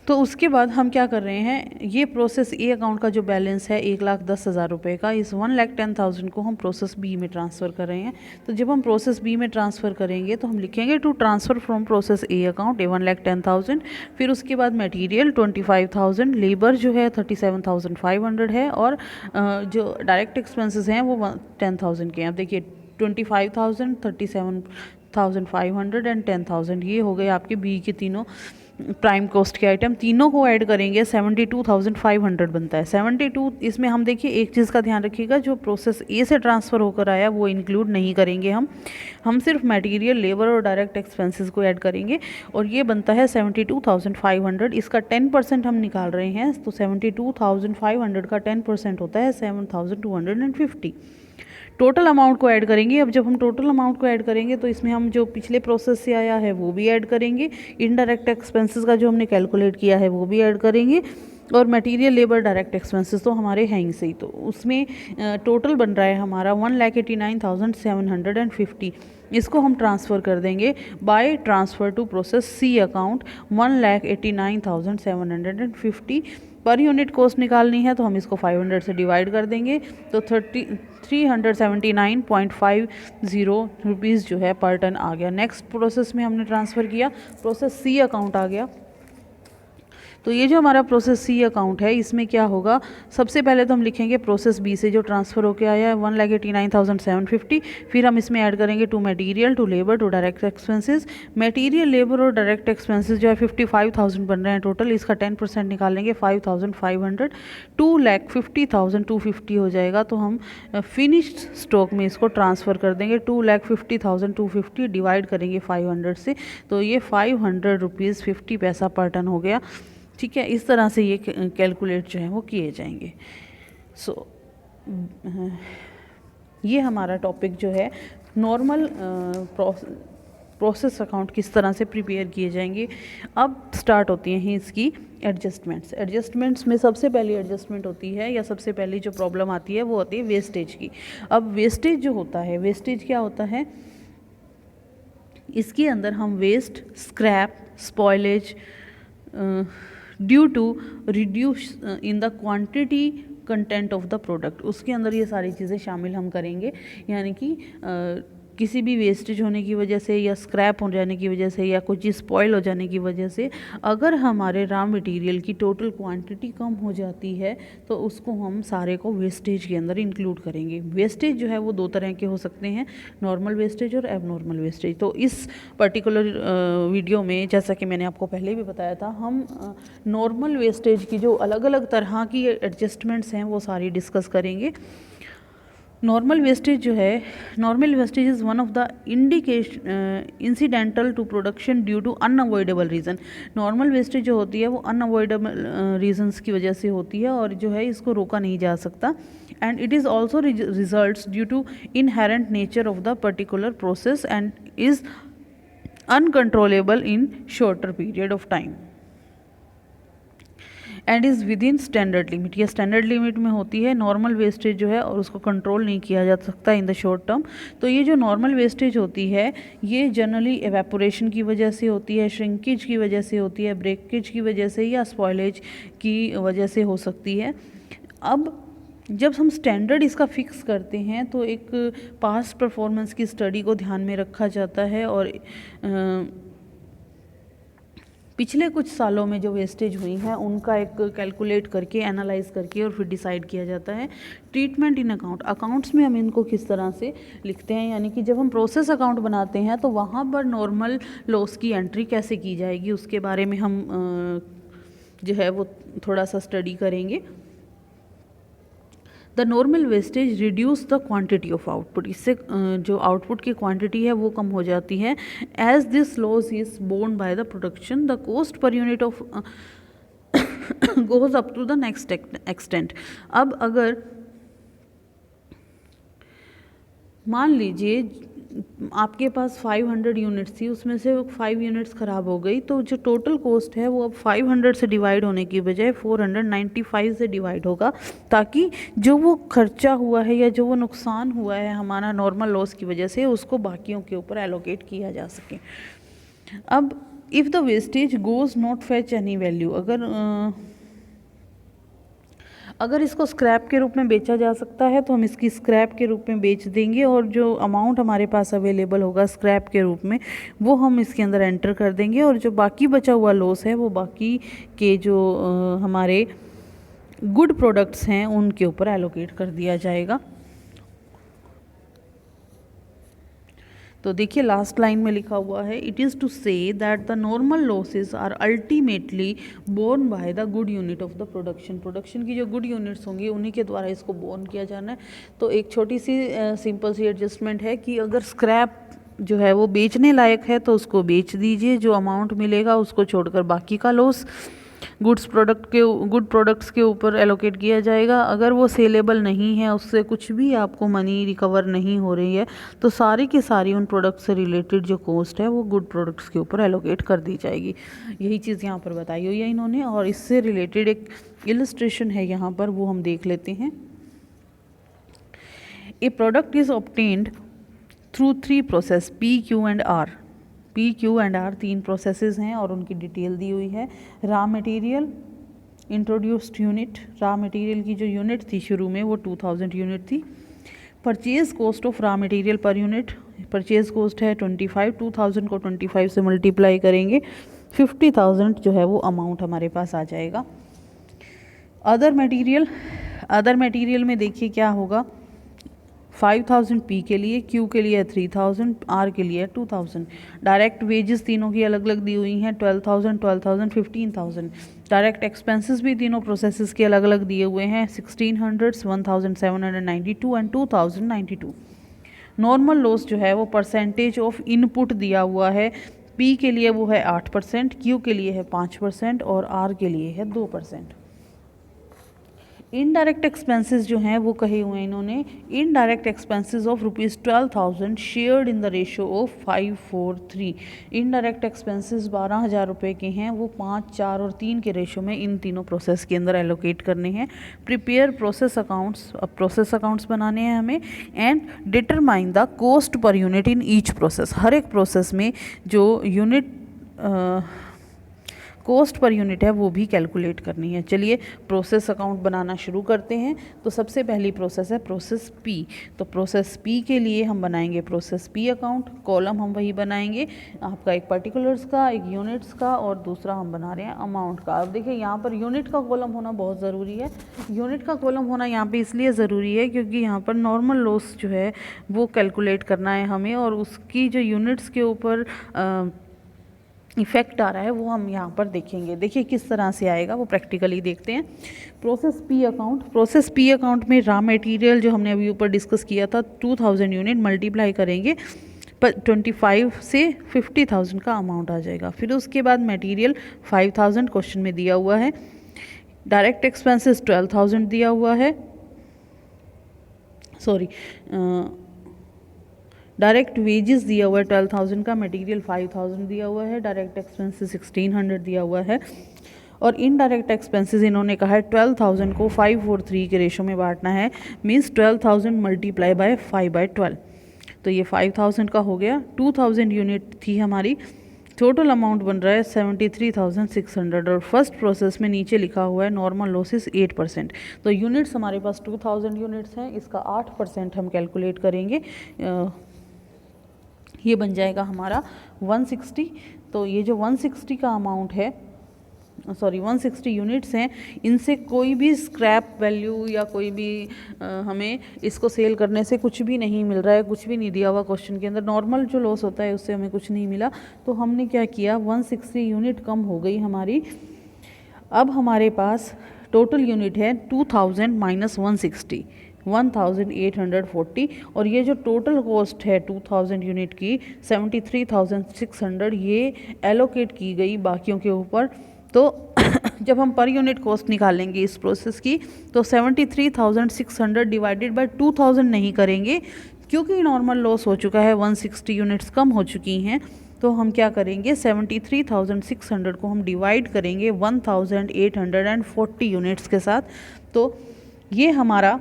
तो उसके बाद हम क्या कर रहे हैं, ये प्रोसेस ए अकाउंट का जो बैलेंस है 1,10,000 रुपये का, इस 1,10,000 को हम प्रोसेस बी में ट्रांसफ़र कर रहे हैं। तो जब हम प्रोसेस बी में ट्रांसफ़र करेंगे तो हम लिखेंगे to transfer from process A account 1,10,000, फिर उसके बाद मटेरियल 25,000, लेबर जो है 37,500 है और जो डायरेक्ट एक्सपेंसेस हैं वो 10,000 के हैं। अब देखिए 25,000, 37,500 एंड 10,000 ये हो गए आपके बी के तीनों प्राइम कॉस्ट के आइटम। तीनों को ऐड करेंगे 72,500 बनता है। 72 इसमें हम देखिए एक चीज़ का ध्यान रखिएगा, जो प्रोसेस ए से ट्रांसफ़र होकर आया वो इंक्लूड नहीं करेंगे हम सिर्फ मटेरियल, लेबर और डायरेक्ट एक्सपेंसेस को ऐड करेंगे और ये बनता है 72,500। इसका 10% हम निकाल रहे हैं, तो 72,500 का 10% होता है 7,250। टोटल अमाउंट को ऐड करेंगे। अब जब हम टोटल अमाउंट को ऐड करेंगे तो इसमें हम जो पिछले प्रोसेस से आया है वो भी ऐड करेंगे, इनडायरेक्ट एक्सपेंसेस का जो हमने कैलकुलेट किया है वो भी ऐड करेंगे और मटेरियल, लेबर, डायरेक्ट एक्सपेंसेस तो हमारे हैं ही सही। तो उसमें टोटल बन रहा है हमारा 1,89,750। इसको हम ट्रांसफ़र कर देंगे by transfer to process C account 1,89,750। Per unit cost निकालनी है तो हम इसको 500 से डिवाइड कर देंगे, तो 379.50 रुपीज़ जो है पर टन आ गया। नेक्स्ट प्रोसेस में हमने ट्रांसफ़र किया, प्रोसेस सी अकाउंट आ गया। तो ये जो हमारा प्रोसेस सी अकाउंट है इसमें क्या होगा, सबसे पहले तो हम लिखेंगे प्रोसेस बी से जो ट्रांसफ़र होकर आया है 1,89,750, फिर हम इसमें ऐड करेंगे to material, to labour, to direct expenses. Material, labour और डायरेक्ट एक्सपेंसेस जो है 55,000 बन रहे हैं टोटल, इसका 10% निकालेंगे 5,500, 2,50,250 हो जाएगा। तो हम फिनिश्ड स्टॉक में इसको ट्रांसफ़र कर देंगे 2,50,250 डिवाइड करेंगे 500 से, तो ये 500 रुपीज़ 50 पैसा पर टन हो गया, ठीक है। इस तरह से ये कैलकुलेट जो है वो किए जाएंगे। ये हमारा टॉपिक जो है नॉर्मल प्रोसेस अकाउंट किस तरह से प्रिपेयर किए जाएंगे। अब स्टार्ट होती हैं इसकी एडजस्टमेंट्स में सबसे पहली एडजस्टमेंट होती है या सबसे पहली जो प्रॉब्लम आती है वो होती है वेस्टेज की। अब वेस्टेज जो होता है, वेस्टेज क्या होता है, इसके अंदर हम waste, scrap, spoilage due to reduce in the quantity content of the product, उसके अंदर ये सारी चीज़ें शामिल हम करेंगे। यानी कि किसी भी वेस्टेज होने की वजह से या स्क्रैप हो जाने की वजह से या कोई चीज़ स्पॉइल हो जाने की वजह से अगर हमारे रॉ मटेरियल की टोटल क्वांटिटी कम हो जाती है तो उसको हम सारे को वेस्टेज के अंदर इंक्लूड करेंगे। वेस्टेज जो है वो 2 तरह के हो सकते हैं, नॉर्मल वेस्टेज और एबनॉर्मल वेस्टेज। तो इस पर्टिकुलर वीडियो में जैसा कि मैंने आपको पहले भी बताया था, हम नॉर्मल वेस्टेज की जो अलग अलग तरह की एडजस्टमेंट्स हैं वो सारी डिस्कस करेंगे। नॉर्मल वेस्टेज जो है, normal wastage is one of the incidental to production due to unavoidable reason. Normal wastage जो होती है वो अनअवॉइडेबल रीजंस की वजह से होती है और जो है इसको रोका नहीं जा सकता। And it is also results due to inherent nature of the particular process and is uncontrollable in shorter period of time and is within standard limit. या स्टैंडर्ड लिमिट में होती है नॉर्मल वेस्टेज जो है और उसको control नहीं किया जा सकता इन द शॉर्ट टर्म। तो ये जो नॉर्मल वेस्टेज होती है ये जनरली एवेपोरेशन की वजह से होती है, श्रिंकेज की वजह से होती है, ब्रेकेज की वजह से या स्पॉइलेज की वजह से हो सकती है। अब जब हम स्टैंडर्ड इसका फिक्स करते हैं तो एक पास्ट परफॉर्मेंस की स्टडी को ध्यान में रखा जाता है और पिछले कुछ सालों में जो वेस्टेज हुई है उनका एक कैलकुलेट करके, एनालाइज करके और फिर डिसाइड किया जाता है। ट्रीटमेंट इन अकाउंट, अकाउंट्स में हम इनको किस तरह से लिखते हैं, यानी कि जब हम प्रोसेस अकाउंट बनाते हैं तो वहाँ पर नॉर्मल लॉस की एंट्री कैसे की जाएगी उसके बारे में हम जो है वो थोड़ा सा स्टडी करेंगे। The normal wastage reduce the quantity of output, इससे जो आउटपुट की क्वांटिटी है वो कम हो जाती है। As this loss is borne by the production the cost per unit of goes up to the next extent. अब अगर मान लीजिए आपके पास 500 यूनिट्स थी, उसमें से 5 यूनिट्स ख़राब हो गई, तो जो टोटल कॉस्ट है वो अब 500 से डिवाइड होने की बजाय 495 से डिवाइड होगा, ताकि जो वो खर्चा हुआ है या जो वो नुकसान हुआ है हमारा नॉर्मल लॉस की वजह से, उसको बाकियों के ऊपर एलोकेट किया जा सके। अब if the wastage goes not fetch any value, अगर इसको स्क्रैप के रूप में बेचा जा सकता है तो हम इसकी स्क्रैप के रूप में बेच देंगे, और जो अमाउंट हमारे पास अवेलेबल होगा स्क्रैप के रूप में वो हम इसके अंदर एंटर कर देंगे, और जो बाकी बचा हुआ लॉस है वो बाकी के जो हमारे गुड प्रोडक्ट्स हैं उनके ऊपर एलोकेट कर दिया जाएगा। तो देखिए लास्ट लाइन में लिखा हुआ है, it is to say that the normal losses are ultimately borne by the good unit of the production की जो गुड यूनिट्स होंगी उन्हीं के द्वारा इसको बोर्न किया जाना है। तो एक छोटी सी सिंपल सी एडजस्टमेंट है कि अगर स्क्रैप जो है वो बेचने लायक है तो उसको बेच दीजिए, जो अमाउंट मिलेगा उसको छोड़कर बाकी का लॉस गुड प्रोडक्ट्स के ऊपर एलोकेट किया जाएगा। अगर वो सेलेबल नहीं है, उससे कुछ भी आपको मनी रिकवर नहीं हो रही है, तो सारी की सारी उन प्रोडक्ट से रिलेटेड जो कॉस्ट है वो गुड प्रोडक्ट्स के ऊपर एलोकेट कर दी जाएगी। यही चीज़ यहाँ पर बताई हुई है इन्होंने, और इससे रिलेटेड एक इलस्ट्रेशन है यहाँ पर, वो हम देख लेते हैं। A product is obtained through 3 process PQ&R। PQ&R 3 processes हैं और उनकी डिटेल दी हुई है। Raw material, introduced unit, raw material की जो यूनिट थी शुरू में वो 2000 यूनिट थी। Purchase cost of raw material per unit, purchase cost है 25, 2000 को 25 से मल्टीप्लाई करेंगे, 50,000 जो है वो अमाउंट हमारे पास आ जाएगा। अदर मटेरियल में देखिए क्या होगा, 5000 P के लिए, Q के लिए 3000, R के लिए 2000। डायरेक्ट वेजेस तीनों की अलग अलग दी हुई हैं, 12,000, 12,000, 15,000। डायरेक्ट एक्सपेंसेस भी तीनों प्रोसेसेस के अलग अलग दिए हुए हैं, 1600, 1792 एंड 2092। नॉर्मल लॉस जो है वो परसेंटेज ऑफ इनपुट दिया हुआ है। P के लिए वो है 8%, Q के लिए है 5% और R के लिए है 2%। इनडायरेक्ट एक्सपेंसेस जो हैं वो कहे हुए हैं इन्होंने, indirect expenses of ₹12,000 shared in the ratio of 5:4:3। Indirect expenses 12,000 रुपये के हैं, वो 5, 4 और 3 के रेशो में इन तीनों प्रोसेस के अंदर एलोकेट करने हैं। प्रिपेयर प्रोसेस अकाउंट्स, अब प्रोसेस अकाउंट्स बनाने हैं हमें, and determine the cost per unit in each process. हर एक प्रोसेस में जो यूनिट कॉस्ट पर यूनिट है वो भी कैलकुलेट करनी है। चलिए प्रोसेस अकाउंट बनाना शुरू करते हैं। तो सबसे पहली प्रोसेस है प्रोसेस P। तो प्रोसेस P के लिए हम बनाएंगे प्रोसेस P अकाउंट। कॉलम हम वही बनाएंगे आपका, एक पर्टिकुलर्स का, एक यूनिट्स का, और दूसरा हम बना रहे हैं अमाउंट का। अब देखिए यहाँ पर यूनिट का कॉलम होना बहुत ज़रूरी है। यूनिट का कॉलम होना यहाँ पे इसलिए ज़रूरी है क्योंकि यहाँ पर नॉर्मल लॉस जो है वो कैलकुलेट करना है हमें, और उसकी जो यूनिट्स के ऊपर इफेक्ट आ रहा है वो हम यहाँ पर देखेंगे। देखिए किस तरह से आएगा वो प्रैक्टिकली देखते हैं। Process P account, process P account में रॉ मटेरियल जो हमने अभी ऊपर डिस्कस किया था 2000 यूनिट मल्टीप्लाई करेंगे पर 25 से 50,000 का अमाउंट आ जाएगा। फिर उसके बाद मटेरियल 5000 क्वेश्चन में दिया हुआ है, डायरेक्ट एक्सपेंसेस 12,000 दिया हुआ है, डायरेक्ट वेजेस दिया हुआ है 12,000 का, मटेरियल 5,000 दिया हुआ है, डायरेक्ट एक्सपेंसेस 1600 दिया हुआ है, और इनडायरेक्ट एक्सपेंसेस इन्होंने कहा है 12,000 को 5:3 के रेशो में बांटना है, मीन्स 12,000 मल्टीप्लाई बाय 5/12। तो ये 5,000 का हो गया। 2,000 यूनिट थी हमारी, टोटल अमाउंट बन रहा है 73,600, और फर्स्ट प्रोसेस में नीचे लिखा हुआ है नॉर्मल लॉसेस 8%। तो यूनिट्स हमारे पास 2,000 यूनिट्स हैं, इसका 8% हम कैलकुलेट करेंगे, ये बन जाएगा हमारा 160। तो ये जो 160 का अमाउंट है, 160 यूनिट्स हैं, इनसे कोई भी स्क्रैप वैल्यू या कोई भी हमें इसको सेल करने से कुछ भी नहीं मिल रहा है, कुछ भी नहीं दिया हुआ क्वेश्चन के अंदर। नॉर्मल जो लॉस होता है उससे हमें कुछ नहीं मिला, तो हमने क्या किया, 160 यूनिट कम हो गई हमारी। अब हमारे पास टोटल यूनिट है 2000 माइनस 160, 1840, और ये जो टोटल कॉस्ट है 2000 यूनिट की 73,600, ये एलोकेट की गई बाकियों के ऊपर। तो जब हम पर यूनिट कॉस्ट निकालेंगे इस प्रोसेस की तो 73,600 डिवाइडेड बाय 2000 नहीं करेंगे, क्योंकि नॉर्मल लॉस हो चुका है, 160 यूनिट्स कम हो चुकी हैं। तो हम क्या करेंगे, 73,600 को हम डिवाइड करेंगे 1840 यूनिट्स के साथ। तो ये हमारा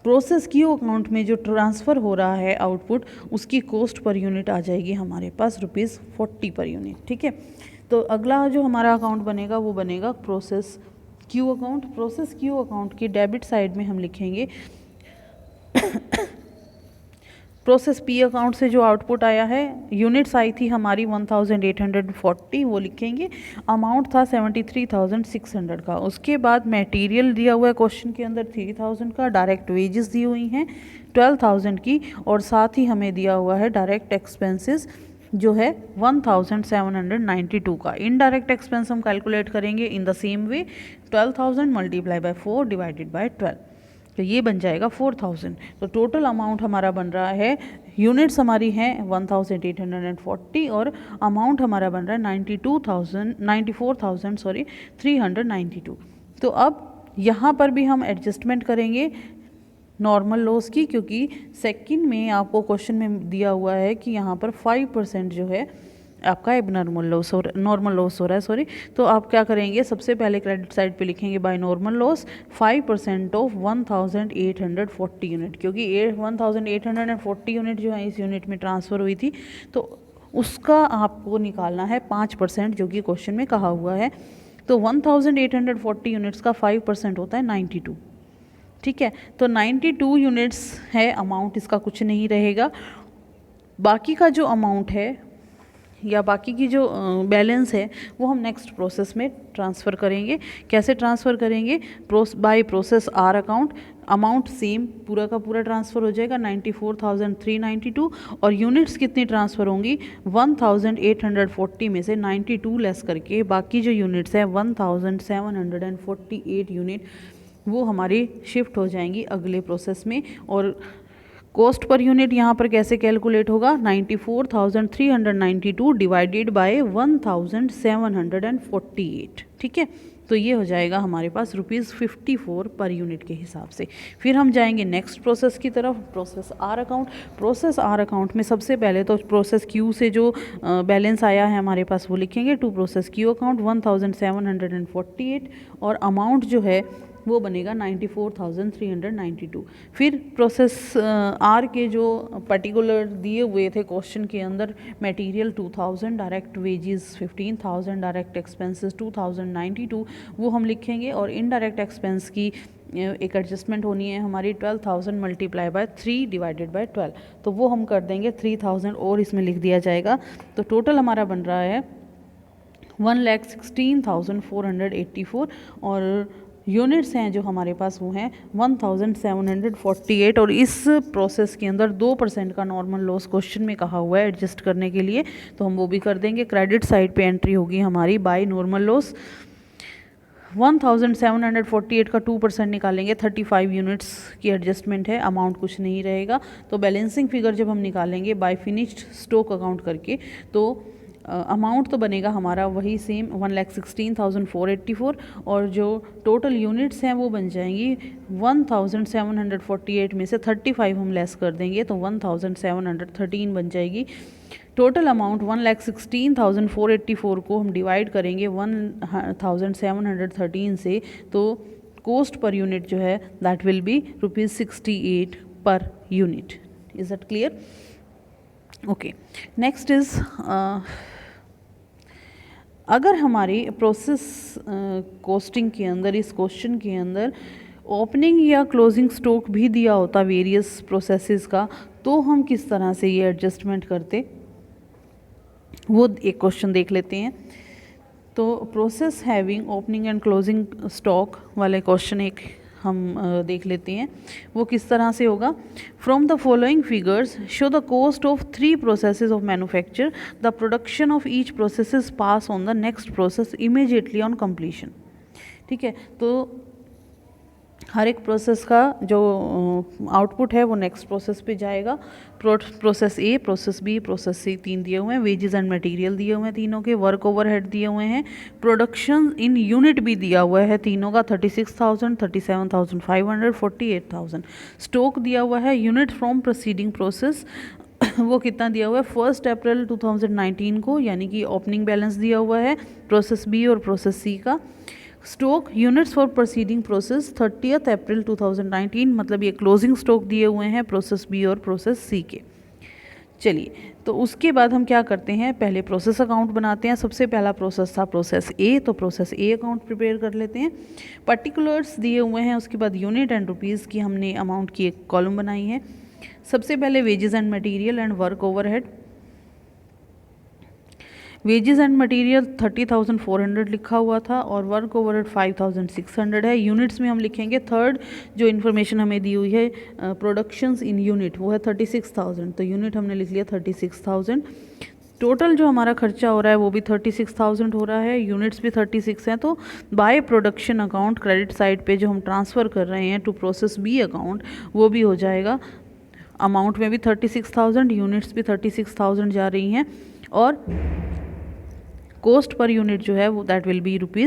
प्रोसेस क्यू अकाउंट में जो ट्रांसफ़र हो रहा है आउटपुट, उसकी कॉस्ट पर यूनिट आ जाएगी हमारे पास ₹40 पर यूनिट। ठीक है, तो अगला जो हमारा अकाउंट बनेगा वो बनेगा process Q account. Process Q account की डेबिट साइड में हम लिखेंगे प्रोसेस पी अकाउंट से जो आउटपुट आया है, यूनिट्स आई थी हमारी 1840, वो लिखेंगे। अमाउंट था 73,600 का। उसके बाद मटेरियल दिया हुआ है क्वेश्चन के अंदर 3000 का, डायरेक्ट वेजेस दी हुई हैं 12,000 की, और साथ ही हमें दिया हुआ है डायरेक्ट एक्सपेंसेस जो है 1792 का। इनडायरेक्ट एक्सपेंस हम कैलकुलेट करेंगे in the same way, 12,000 multiply by 4 divided by 12, तो ये बन जाएगा 4000। तो टोटल अमाउंट हमारा बन रहा है, यूनिट्स हमारी हैं 1840 और अमाउंट हमारा बन रहा है 392। तो अब यहाँ पर भी हम एडजस्टमेंट करेंगे नॉर्मल लॉस की, क्योंकि सेकंड में आपको क्वेश्चन में दिया हुआ है कि यहाँ पर 5% जो है आपका एबनॉर्मल लॉस हो नॉर्मल लॉस हो रहा है, सॉरी। तो आप क्या करेंगे, सबसे पहले क्रेडिट साइड पे लिखेंगे bye normal loss 5% of 1840 unit, क्योंकि 1840 यूनिट जो है इस यूनिट में ट्रांसफ़र हुई थी, तो उसका आपको निकालना है 5%, जो कि क्वेश्चन में कहा हुआ है। तो 1840 यूनिट्स का 5% होता है 92। ठीक है, तो 92 यूनिट्स है अमाउंट, इसका कुछ नहीं रहेगा। बाकी का जो अमाउंट है या बाकी की जो बैलेंस है वो हम नेक्स्ट प्रोसेस में ट्रांसफ़र करेंगे। कैसे ट्रांसफ़र करेंगे, by process R account. Amount same पूरा का पूरा ट्रांसफ़र हो जाएगा 94,392, और यूनिट्स कितनी ट्रांसफ़र होंगी, 1840 में से 92 लेस करके बाकी जो यूनिट्स हैं 1748 यूनिट वो हमारी शिफ्ट हो जाएंगी अगले प्रोसेस में। और कॉस्ट पर यूनिट यहाँ पर कैसे कैलकुलेट होगा, 94,392 डिवाइडेड बाय 1748। ठीक है, तो ये हो जाएगा हमारे पास ₹54 पर यूनिट के हिसाब से। फिर हम जाएंगे नेक्स्ट प्रोसेस की तरफ, process R account. Process R account में सबसे पहले तो प्रोसेस क्यू से जो बैलेंस आया है हमारे पास वो लिखेंगे टू प्रोसेस क्यू अकाउंट 1748, और अमाउंट जो है वो बनेगा 94,392। फिर प्रोसेस आर के जो पर्टिकुलर दिए हुए थे क्वेश्चन के अंदर, material 2000, direct wages 15,000, direct expenses 2092, वो हम लिखेंगे। और इनडायरेक्ट एक्सपेंस की एक एडजस्टमेंट होनी है हमारी 12,000 मल्टीप्लाई बाय 3 डिवाइडेड बाय 12, तो वो हम कर देंगे 3000 और इसमें लिख दिया जाएगा। तो टोटल हमारा बन रहा है 1,16,484, और यूनिट्स हैं जो हमारे पास वो हैं 1748। और इस प्रोसेस के अंदर 2% का नॉर्मल लॉस क्वेश्चन में कहा हुआ है एडजस्ट करने के लिए, तो हम वो भी कर देंगे। क्रेडिट साइड पे एंट्री होगी हमारी बाय नॉर्मल लॉस 1748 का 2% निकालेंगे, 35 यूनिट्स की एडजस्टमेंट है, अमाउंट कुछ नहीं रहेगा। तो बैलेंसिंग फिगर जब हम निकालेंगे बाय फिनिश्ड स्टॉक अकाउंट करके, तो अमाउंट तो बनेगा हमारा वही सेम 1,16,484, और जो टोटल यूनिट्स हैं वो बन जाएंगी 1748 में से 35 हम लेस कर देंगे, तो 1713 बन जाएगी। टोटल अमाउंट 1,16,484 को हम डिवाइड करेंगे 1713 से, तो कॉस्ट पर यूनिट जो है that will B ₹68 per unit. Is that clear? Okay, next is अगर हमारी प्रोसेस कॉस्टिंग के अंदर इस क्वेश्चन के अंदर ओपनिंग या क्लोजिंग स्टॉक भी दिया होता वेरियस प्रोसेसेस का, तो हम किस तरह से ये एडजस्टमेंट करते, वो एक क्वेश्चन देख लेते हैं। तो process having opening and closing stock वाले क्वेश्चन एक हम देख लेते हैं, वो किस तरह से होगा। From the following figures show the cost of 3 processes of manufacture, the production of each processes pass on the next process immediately on completion. ठीक है, तो हर एक प्रोसेस का जो आउटपुट है वो नेक्स्ट प्रोसेस पे जाएगा। Process A, process B, process C, तीन दिए हुए हैं। वेजेस एंड मटेरियल दिए हुए हैं तीनों के। वर्क ओवरहेड दिए हुए हैं। प्रोडक्शन इन यूनिट भी दिया हुआ है तीनों का, 36,000, 37,500, 48,000। स्टॉक दिया हुआ है यूनिट फ्रॉम प्रोसीडिंग प्रोसेस वो कितना दिया हुआ है 1 अप्रैल 2019 को, यानी कि ओपनिंग बैलेंस दिया हुआ है प्रोसेस बी और प्रोसेस सी का। Stock units for proceeding process 30 अप्रैल 2019, मतलब ये क्लोजिंग स्टॉक दिए हुए हैं प्रोसेस बी और प्रोसेस सी के। चलिए, तो उसके बाद हम क्या करते हैं, पहले प्रोसेस अकाउंट बनाते हैं। सबसे पहला प्रोसेस था प्रोसेस ए, तो प्रोसेस ए अकाउंट प्रिपेयर कर लेते हैं। पर्टिकुलर्स दिए हुए हैं, उसके बाद यूनिट एंड रुपीज़ की हमने अमाउंट की एक कॉलम बनाई है। सबसे पहले wages and material and work overhead. Wages and material 30,400 लिखा हुआ था और वर्क ओवरहेड 5,600 है। यूनिट्स में हम लिखेंगे, थर्ड जो इन्फॉर्मेशन हमें दी हुई है प्रोडक्शंस इन यूनिट, वो है 36,000, तो यूनिट हमने लिख लिया 36,000। टोटल जो हमारा खर्चा हो रहा है वो भी 36,000 हो रहा है, यूनिट्स भी 36 हैं। तो by production account credit side पे जो हम ट्रांसफ़र कर रहे हैं टू प्रोसेस बी अकाउंट, वो भी हो जाएगा। अमाउंट में भी 36,000, यूनिट्स भी 36,000 जा रही हैं, और कॉस्ट पर यूनिट जो है वो that will B rupee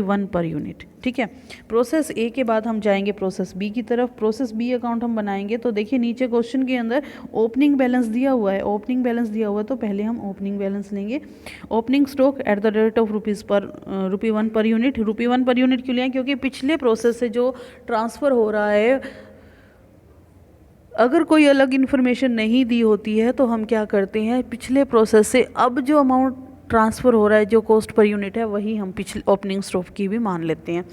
1 per unit. ठीक है, प्रोसेस ए के बाद हम जाएंगे प्रोसेस बी की तरफ। प्रोसेस बी अकाउंट हम बनाएंगे, तो देखिए नीचे क्वेश्चन के अंदर ओपनिंग बैलेंस दिया हुआ है। ओपनिंग बैलेंस दिया हुआ है तो पहले हम ओपनिंग बैलेंस लेंगे। Opening stock at the rate of rupee 1 per unit. Rupee 1 per unit क्यों लिया, क्योंकि पिछले प्रोसेस से जो ट्रांसफ़र हो रहा है, अगर कोई अलग इन्फॉर्मेशन नहीं दी होती है तो हम क्या करते हैं, पिछले प्रोसेस से अब जो अमाउंट ट्रांसफ़र हो रहा है, जो कॉस्ट पर यूनिट है, वही हम पिछले ओपनिंग स्टॉक की भी मान लेते हैं,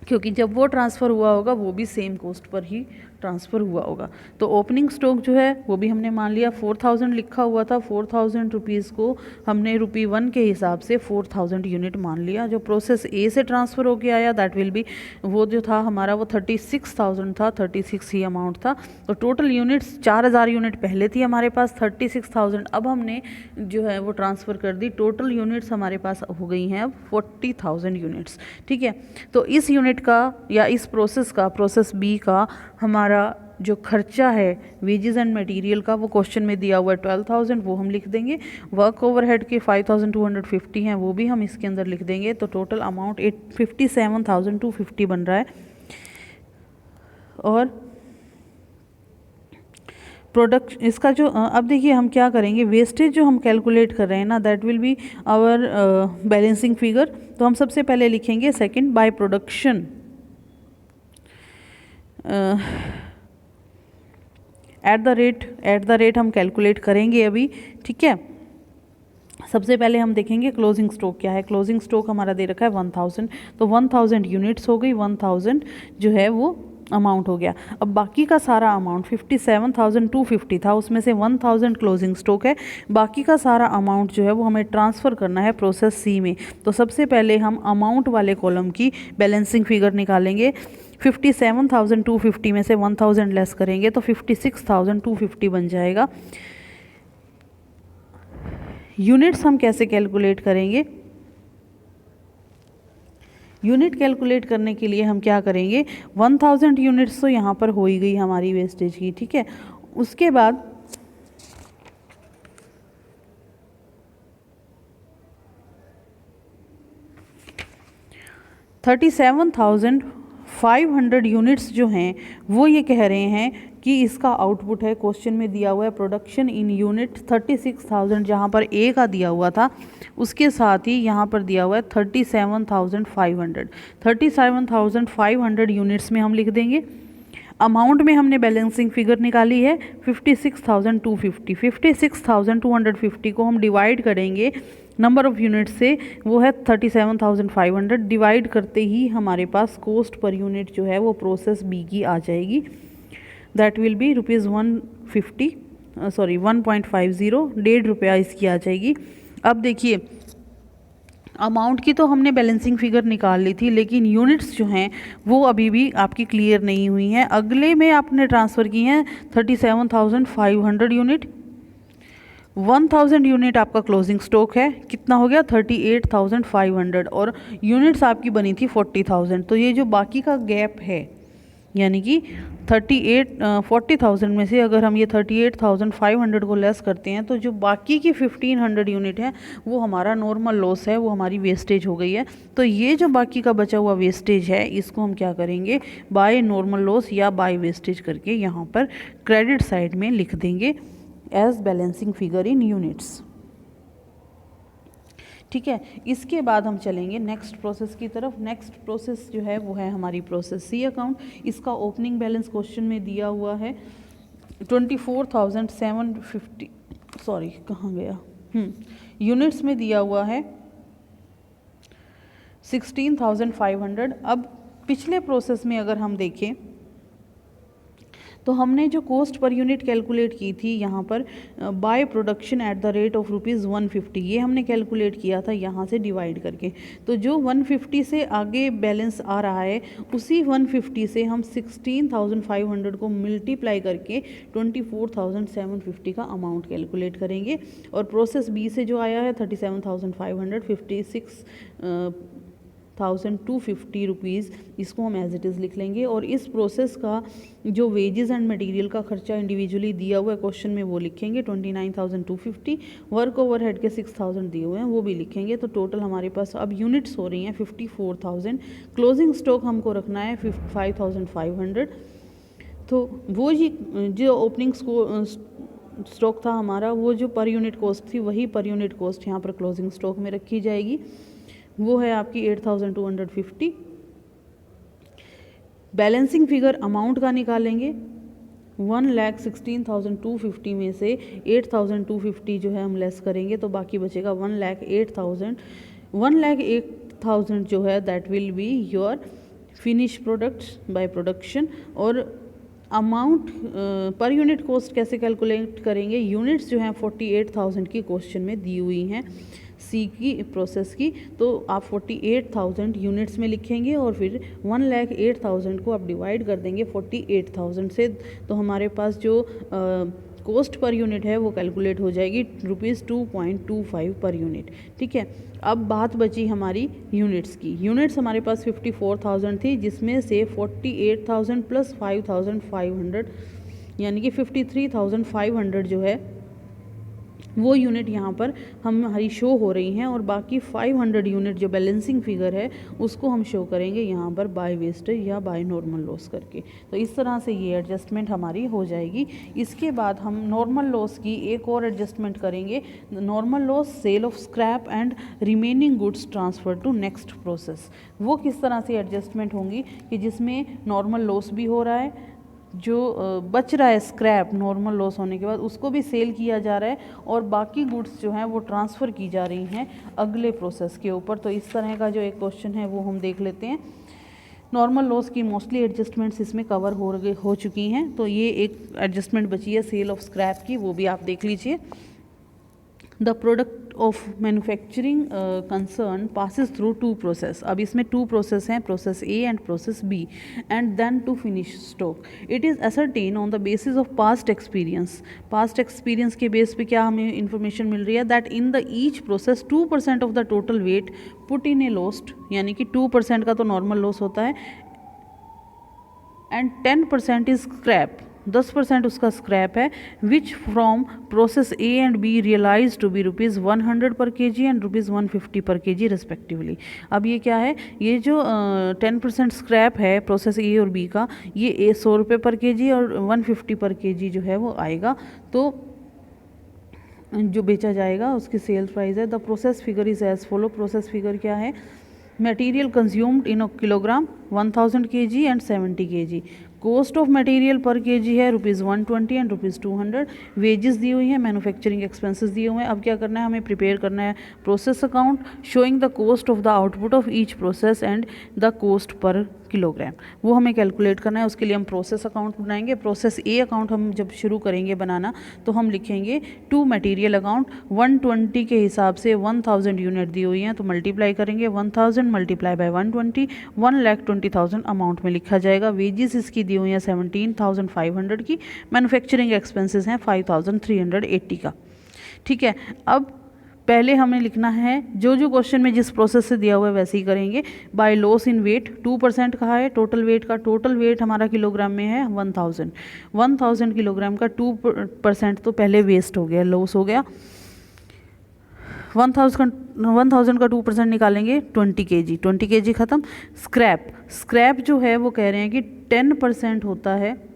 क्योंकि जब वो ट्रांसफ़र हुआ होगा वो भी सेम कॉस्ट पर ही ट्रांसफ़र हुआ होगा। तो ओपनिंग स्टॉक जो है वो भी हमने मान लिया। 4,000 लिखा हुआ था, 4,000 रुपीज़ को हमने रुपी 1 के हिसाब से 4,000 यूनिट मान लिया। जो प्रोसेस ए से ट्रांसफ़र होके आया दैट विल बी, वो जो था हमारा वो 36,000 था, 36 ही अमाउंट था। तो टोटल यूनिट्स 4,000 यूनिट पहले थी हमारे पास, 36,000 अब हमने जो है वो ट्रांसफ़र कर दी। टोटल यूनिट्स हमारे पास हो गई हैं अब 40,000 यूनिट्स। ठीक है, तो इस यूनिट का या इस प्रोसेस का, प्रोसेस बी का हमारा जो खर्चा है वेजेस एंड मटेरियल का, वो क्वेश्चन में दिया हुआ है 12,000, वो हम लिख देंगे। वर्क ओवरहेड के 5,250 हैं, वो भी हम इसके अंदर लिख देंगे। तो टोटल अमाउंट 57,250 बन रहा है। और प्रोडक्ट इसका जो अब देखिए हम क्या करेंगे, वेस्टेज जो हम कैलकुलेट कर रहे हैं ना, that will be our balancing figure. तो हम सबसे पहले लिखेंगे second by production at the rate हम कैलकुलेट करेंगे अभी। ठीक है, सबसे पहले हम देखेंगे क्लोजिंग स्टॉक क्या है। क्लोजिंग स्टॉक हमारा दे रखा है 1,000, तो 1,000 यूनिट्स हो गई, 1,000 जो है वो अमाउंट हो गया। अब बाकी का सारा अमाउंट 57,250 था, उसमें से 1,000 क्लोजिंग स्टॉक है। बाकी का सारा अमाउंट जो है वो हमें ट्रांसफ़र करना है प्रोसेस सी में। तो सबसे पहले हम अमाउंट वाले कॉलम की बैलेंसिंग फिगर निकालेंगे। 57,250 में से 1,000 लेस करेंगे तो 56,250 बन जाएगा। यूनिट्स हम कैसे कैलकुलेट करेंगे, यूनिट कैलकुलेट करने के लिए हम क्या करेंगे, 1,000 यूनिट्स तो यहाँ पर हो ही गई हमारी वेस्टेज की। ठीक है, उसके बाद 37,500 यूनिट्स जो हैं वो ये कह रहे हैं कि इसका आउटपुट है, क्वेश्चन में दिया हुआ है प्रोडक्शन इन यूनिट 36,000, जहाँ पर ए का दिया हुआ था उसके साथ ही यहाँ पर दिया हुआ है 37,500। 37,500 यूनिट्स में हम लिख देंगे। अमाउंट में हमने बैलेंसिंग फिगर निकाली है 56,250। 56,250 को हम डिवाइड करेंगे नंबर ऑफ़ यूनिट से, वो है 37,500। डिवाइड करते ही हमारे पास कॉस्ट पर यूनिट जो है वो प्रोसेस बी की आ जाएगी, that will B rupees 150 sorry 1.50, 1.5 रुपया इसकी आ जाएगी। अब देखिए अमाउंट की तो हमने बैलेंसिंग फिगर निकाल ली थी, लेकिन यूनिट्स जो हैं वो अभी भी आपकी क्लियर नहीं हुई हैं। अगले में आपने ट्रांसफ़र की हैं 37,500 यूनिट, 1000 यूनिट आपका क्लोजिंग स्टॉक है, कितना हो गया 38,500, और यूनिट्स आपकी बनी थी 40,000। तो ये जो बाकी का गैप है, यानी कि 40,000 में से अगर हम ये 38,500 को लेस करते हैं तो जो बाकी की 1500 यूनिट है वो हमारा नॉर्मल लॉस है, वो हमारी वेस्टेज हो गई है। तो ये जो बाकी का बचा हुआ वेस्टेज है इसको हम क्या करेंगे, बाय नॉर्मल लॉस या बाय वेस्टेज करके यहाँ पर क्रेडिट साइड में लिख देंगे as balancing figure in units. ठीक है, इसके बाद हम चलेंगे नेक्स्ट प्रोसेस की तरफ। नेक्स्ट प्रोसेस जो है वो है हमारी प्रोसेस सी अकाउंट। इसका ओपनिंग बैलेंस क्वेश्चन में दिया हुआ है 24,750, सॉरी कहाँ गया, यूनिट्स में दिया हुआ है 16,500। अब पिछले प्रोसेस में अगर हम देखें तो हमने जो कॉस्ट पर यूनिट कैलकुलेट की थी यहाँ पर bye production at the rate of ₹150, ये हमने कैलकुलेट किया था यहाँ से डिवाइड करके। तो जो 150 से आगे बैलेंस आ रहा है उसी 150 से हम 16,500 को मल्टीप्लाई करके 24,750 का अमाउंट कैलकुलेट करेंगे। और प्रोसेस बी से जो आया है 37,500, 56,250 रुपीज़, इसको हम एज इट इज़ लिख लेंगे। और इस प्रोसेस का जो वेजेस एंड मटेरियल का खर्चा इंडिविजुअली दिया हुआ है क्वेश्चन में वो लिखेंगे 29,250, वर्क ओवरहेड के 6,000 दिए हुए हैं वो भी लिखेंगे। तो टोटल हमारे पास अब यूनिट्स हो रही हैं 54,000। क्लोजिंग स्टॉक हमको रखना है 5,500। तो वो जो ओपनिंग स्टॉक था हमारा, वो जो पर यूनिट कॉस्ट थी वही पर यूनिट कॉस्ट यहाँ पर क्लोजिंग स्टॉक में रखी जाएगी, वो है आपकी 8,250। बैलेंसिंग फिगर अमाउंट का निकालेंगे, 1,16,250 में से 8,250 जो है हम लेस करेंगे तो बाकी बचेगा 1,08,000। 1,08,000 जो है that will be your finish products by production. और अमाउंट पर यूनिट कॉस्ट कैसे कैलकुलेट करेंगे, यूनिट्स जो हैं 48,000 की क्वेश्चन में दी हुई हैं सी की प्रोसेस की, तो आप 48,000 यूनिट्स में लिखेंगे और फिर 1,08,000 को आप डिवाइड कर देंगे 48,000 से, तो हमारे पास जो कॉस्ट पर यूनिट है वो कैलकुलेट हो जाएगी ₹2.25 पर यूनिट। ठीक है, अब बात बची हमारी यूनिट्स की। यूनिट्स हमारे पास 54,000 थी, जिसमें से 48,000 प्लस 5,500 यानी कि 53,500 जो है वो यूनिट यहाँ पर हमारी शो हो रही हैं, और बाकी 500 यूनिट जो बैलेंसिंग फिगर है उसको हम शो करेंगे यहाँ पर बाय वेस्टेज या बाय नॉर्मल लॉस करके। तो इस तरह से ये एडजस्टमेंट हमारी हो जाएगी। इसके बाद हम नॉर्मल लॉस की एक और एडजस्टमेंट करेंगे, normal loss sale of scrap and remaining goods transfer to next process. वो किस तरह से एडजस्टमेंट होंगी कि जिसमें नॉर्मल लॉस भी हो रहा है, जो बच रहा है स्क्रैप नॉर्मल लॉस होने के बाद उसको भी सेल किया जा रहा है, और बाकी गुड्स जो हैं वो ट्रांसफ़र की जा रही हैं अगले प्रोसेस के ऊपर। तो इस तरह का जो एक क्वेश्चन है वो हम देख लेते हैं। नॉर्मल लॉस की मोस्टली एडजस्टमेंट्स इसमें कवर हो चुकी हैं, तो ये एक एडजस्टमेंट बची है सेल ऑफ स्क्रैप की, वो भी आप देख लीजिए। The product of manufacturing concern passes through 2 process. अब इसमें 2 प्रोसेस हैं, process A and process B, and then to finish stock. It is ascertain on the basis of past experience. Past experience के बेस पे क्या हमें information मिल रही है, that in the each process 2% of the total weight put in a lost, यानी कि 2% का तो नॉर्मल लॉस होता है, एंड 10% इज स्क्रैप, 10% उसका स्क्रैप है, which from process A and B realise to be ₹100 per kg and ₹150 पर kg respectively. अब ये क्या है, ये जो 10% स्क्रैप है प्रोसेस ए और बी का, ये ₹100 पर kg और 150 पर kg जो है वो आएगा, तो जो बेचा जाएगा उसकी सेल्स प्राइस है। The process figure is as follow. Process figure क्या है, material consumed in a kilogram 1000 kg and 70 kg। Cost of material per kg है ₹120 एंड ₹200। वेजेस दी हुई हैं, मैन्युफैक्चरिंग एक्सपेंसेस दिए हुए हैं। अब क्या करना है, हमें प्रिपेयर करना है process account showing the cost of the output of each process and the cost पर किलोग्राम, वो हमें कैलकुलेट करना है। उसके लिए हम प्रोसेस अकाउंट बनाएंगे। प्रोसेस ए अकाउंट हम जब शुरू करेंगे बनाना तो हम लिखेंगे टू मटेरियल अकाउंट। 120 के हिसाब से 1000 यूनिट दी हुई हैं, तो मल्टीप्लाई करेंगे 1000 मल्टीप्लाई बाय 120, 1,20,000 अमाउंट में लिखा जाएगा। वेजेस इसकी दी हुई हैं 17,500 की, मैन्युफैक्चरिंग एक्सपेंसेस हैं 5,380 का। ठीक है। अब पहले हमें लिखना है जो जो क्वेश्चन में जिस प्रोसेस से दिया हुआ है वैसे ही करेंगे। बाय लॉस इन वेट 2% कहा है, टोटल वेट का, टोटल वेट हमारा किलोग्राम में है 1000 किलोग्राम का 2% तो पहले वेस्ट हो गया, लॉस हो गया। 1000 का 2% निकालेंगे 20 kg, 20 kg ख़त्म। स्क्रैप जो है वो कह रहे हैं कि 10% होता है,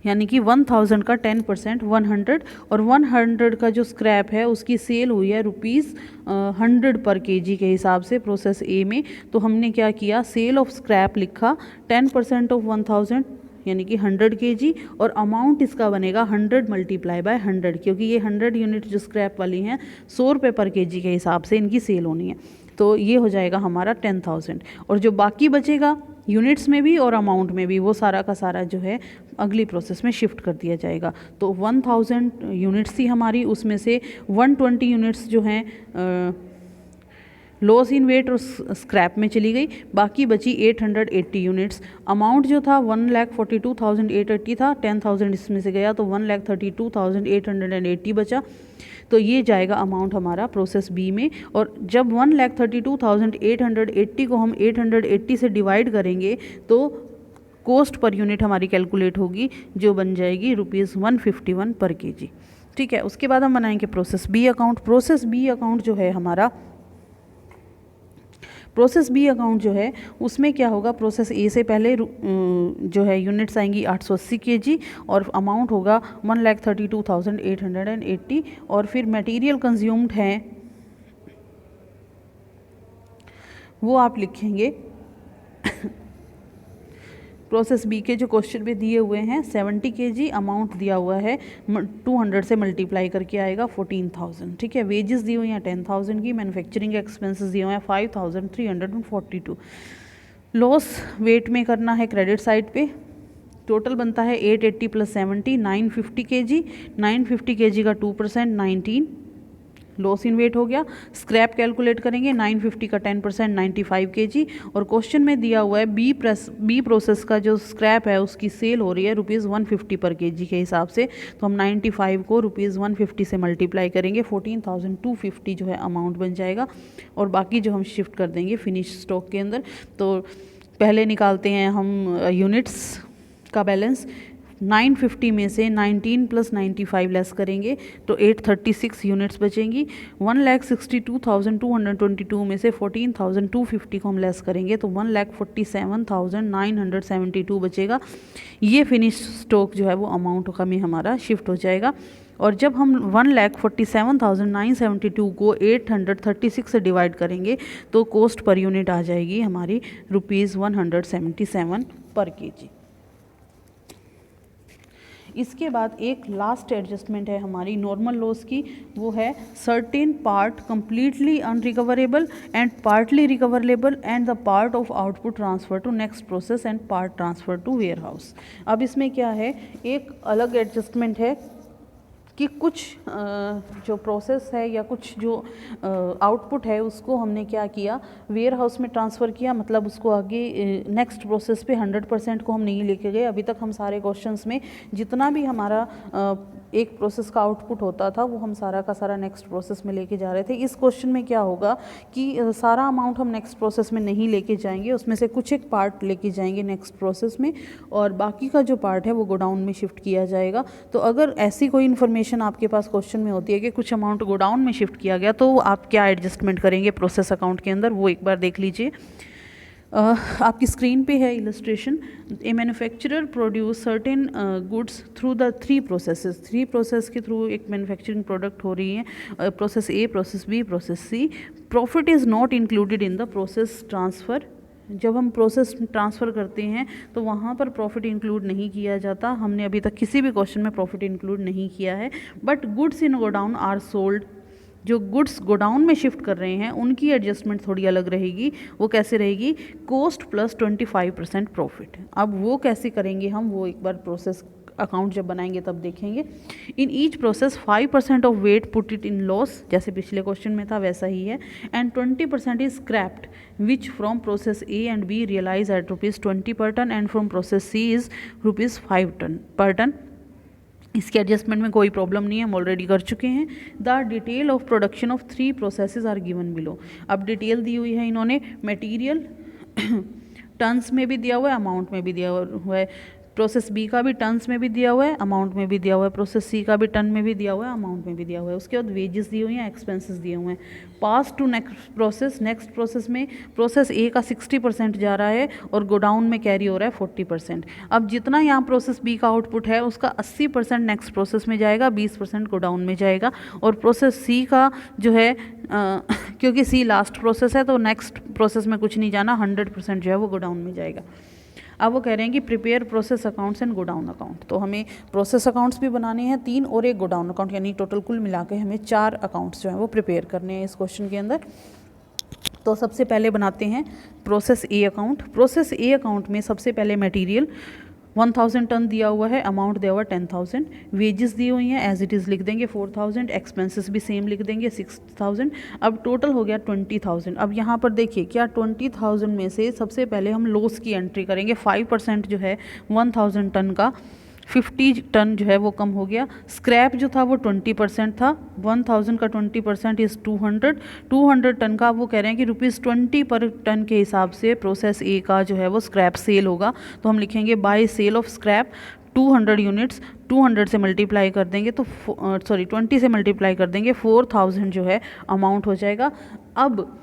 यानी कि 1000 का 10% 100, और 100 का जो स्क्रैप है उसकी सेल हुई है ₹100 पर kg के हिसाब से प्रोसेस ए में। तो हमने क्या किया, सेल ऑफ स्क्रैप लिखा 10% ऑफ 1000 यानी कि 100 kg, और अमाउंट इसका बनेगा 100 मल्टीप्लाई बाय 100, क्योंकि ये 100 यूनिट जो स्क्रैप वाली हैं ₹100 पर kg के हिसाब से इनकी सेल होनी है। तो ये हो जाएगा हमारा 10,000, और जो बाकी बचेगा यूनिट्स में भी और अमाउंट में भी, वो सारा का सारा जो है अगली प्रोसेस में शिफ्ट कर दिया जाएगा। तो 1000 यूनिट्स थी हमारी, उसमें से 120 यूनिट्स जो हैं लॉस इन वेट और स्क्रैप में चली गई, बाकी बची 880 यूनिट्स। अमाउंट जो था 1,42,880 था, 10,000 इसमें से गया तो 1,32,880 बचा। तो ये जाएगा अमाउंट हमारा प्रोसेस बी में। और जब 1,32,880 को हम 880 से डिवाइड करेंगे तो कॉस्ट पर यूनिट हमारी कैलकुलेट होगी, जो बन जाएगी ₹151 पर kg। ठीक है, उसके बाद हम बनाएंगे process B account. Process B account जो है हमारा, प्रोसेस बी अकाउंट जो है उसमें क्या होगा, प्रोसेस ए से पहले जो है यूनिट्स आएंगी 880 kg, और अमाउंट होगा 1,32,880, और फिर मटेरियल कंज्यूम्ड हैं वो आप लिखेंगे प्रोसेस बी के जो क्वेश्चन में दिए हुए हैं 70 kg, अमाउंट दिया हुआ है 200 से मल्टीप्लाई करके आएगा 14,000। ठीक है, वेजेस दी हुई हैं 10,000 की, मैन्युफैक्चरिंग एक्सपेंसेस दिए हुए हैं 5,342। लॉस वेट में करना है क्रेडिट साइड पे, टोटल बनता है 880 + 70 950 kg, 950 kg का 2% 19 लॉस इन वेट हो गया। स्क्रैप कैलकुलेट करेंगे, 950 का 10% 95 kg, और क्वेश्चन में दिया हुआ है बी प्रोसेस का जो स्क्रैप है उसकी सेल हो रही है ₹150 पर kg के हिसाब से। तो हम 95 को ₹150 से मल्टीप्लाई करेंगे, 14,250 जो है अमाउंट बन जाएगा, और बाकी जो हम शिफ्ट कर देंगे फिनिश स्टॉक के अंदर। तो पहले निकालते हैं हम यूनिट्स का बैलेंस। 950 में से 19 + 95 लेस करेंगे तो 836 यूनिट्स बचेंगी। 1,62,222 में से 14,250 को हम लेस करेंगे तो 1,47,972 बचेगा। ये फिनिश स्टॉक जो है वो अमाउंट का में हमारा शिफ्ट हो जाएगा। और जब हम 1,47,972 को 836 से डिवाइड करेंगे तो कॉस्ट पर यूनिट आ जाएगी हमारी ₹177 पर kg। इसके बाद एक लास्ट एडजस्टमेंट है हमारी नॉर्मल लॉस की, वो है certain part completely unrecoverable and partly recoverable and the part of output transfer to next process and part transfer to warehouse. अब इसमें क्या है, एक अलग एडजस्टमेंट है कि कुछ जो प्रोसेस है या कुछ जो आउटपुट है उसको हमने क्या किया, वेयर हाउस में ट्रांसफ़र किया, मतलब उसको आगे नेक्स्ट प्रोसेस पे 100% को हम नहीं लेके गए। अभी तक हम सारे क्वेश्चंस में जितना भी हमारा एक प्रोसेस का आउटपुट होता था वो हम सारा का सारा नेक्स्ट प्रोसेस में लेके जा रहे थे। इस क्वेश्चन में क्या होगा कि सारा अमाउंट हम नेक्स्ट प्रोसेस में नहीं लेके जाएंगे, उसमें से कुछ एक पार्ट लेके जाएंगे नेक्स्ट प्रोसेस में और बाकी का जो पार्ट है वो गोडाउन में शिफ्ट किया जाएगा। तो अगर ऐसी कोई इन्फॉर्मेशन आपके पास क्वेश्चन में होती है कि कुछ अमाउंट गोडाउन में शिफ्ट किया गया तो आप क्या एडजस्टमेंट करेंगे प्रोसेस अकाउंट के अंदर, वो एक बार देख लीजिए। आपकी स्क्रीन पे है illustration. A manufacturer produce certain goods through the three process के थ्रू एक मैन्युफैक्चरिंग प्रोडक्ट हो रही है, process A, process B, process C. Profit is not included in the process transfer. जब हम प्रोसेस ट्रांसफ़र करते हैं तो वहाँ पर प्रॉफिट इंक्लूड नहीं किया जाता। हमने अभी तक किसी भी क्वेश्चन में प्रॉफिट इंक्लूड नहीं किया है। But goods in godown are sold, जो गुड्स गोडाउन में शिफ्ट कर रहे हैं उनकी एडजस्टमेंट थोड़ी अलग रहेगी। वो कैसे रहेगी, कॉस्ट प्लस 25% प्रॉफिट। अब वो कैसे करेंगे हम, वो एक बार प्रोसेस अकाउंट जब बनाएंगे तब देखेंगे। In each process 5% of weight put it in loss, जैसे पिछले क्वेश्चन में था वैसा ही है। And 20% is scrapped which from process A and B realise at ₹20 per ton and from process C is ₹5 per ton. इसके एडजस्टमेंट में कोई प्रॉब्लम नहीं है, हम ऑलरेडी कर चुके हैं। The detail of production of 3 processes are given below. अब डिटेल दी हुई है इन्होंने, मटेरियल टन्स में भी दिया हुआ है, अमाउंट में भी दिया हुआ है। प्रोसेस बी का भी टन्स में भी दिया हुआ है, अमाउंट में भी दिया हुआ है। प्रोसेस सी का भी टन में भी दिया हुआ है, अमाउंट में भी दिया हुआ है। उसके बाद वेजेस दी हुई हैं, एक्सपेंसेस दिए हुए हैं। Pass to next process, next process में प्रोसेस ए का 60% जा रहा है और गोडाउन में कैरी हो रहा है 40%। अब जितना यहाँ प्रोसेस बी का आउटपुट है उसका 80% नेक्स्ट प्रोसेस में जाएगा, 20% गोडाउन में जाएगा। और प्रोसेस सी का जो है क्योंकि सी लास्ट प्रोसेस है तो नेक्स्ट प्रोसेस में कुछ नहीं जाना, 100% जो है वो गोडाउन में जाएगा। अब वो कह रहे हैं कि prepare process accounts and godown account. तो हमें प्रोसेस अकाउंट्स भी बनाने हैं 3 और एक गोडाउन अकाउंट, यानी टोटल कुल मिला के हमें 4 अकाउंट्स जो हैं वो प्रिपेयर करने हैं इस क्वेश्चन के अंदर। तो सबसे पहले बनाते हैं process A account. Process A account में सबसे पहले मटेरियल 1000 टन दिया हुआ है, अमाउंट दिया हुआ है 10,000, वेजेस दी हुई हैं एज इट इज़ लिख देंगे 4000, एक्सपेंसेस भी सेम लिख देंगे 6000। अब टोटल हो गया 20,000। अब यहाँ पर देखिए क्या 20,000 में से सबसे पहले हम लॉस की एंट्री करेंगे। 5% जो है 1000 टन का 50 टन जो है वो कम हो गया। स्क्रैप जो था वो 20% था, 1000 का 20% इज़ 200 टन का वो कह रहे हैं कि ₹20 पर टन के हिसाब से प्रोसेस ए का जो है वो स्क्रैप सेल होगा। तो हम लिखेंगे by sale of scrap 200 units, 200 से मल्टीप्लाई कर देंगे तो 20 से मल्टीप्लाई कर देंगे 4000 जो है अमाउंट हो जाएगा। अब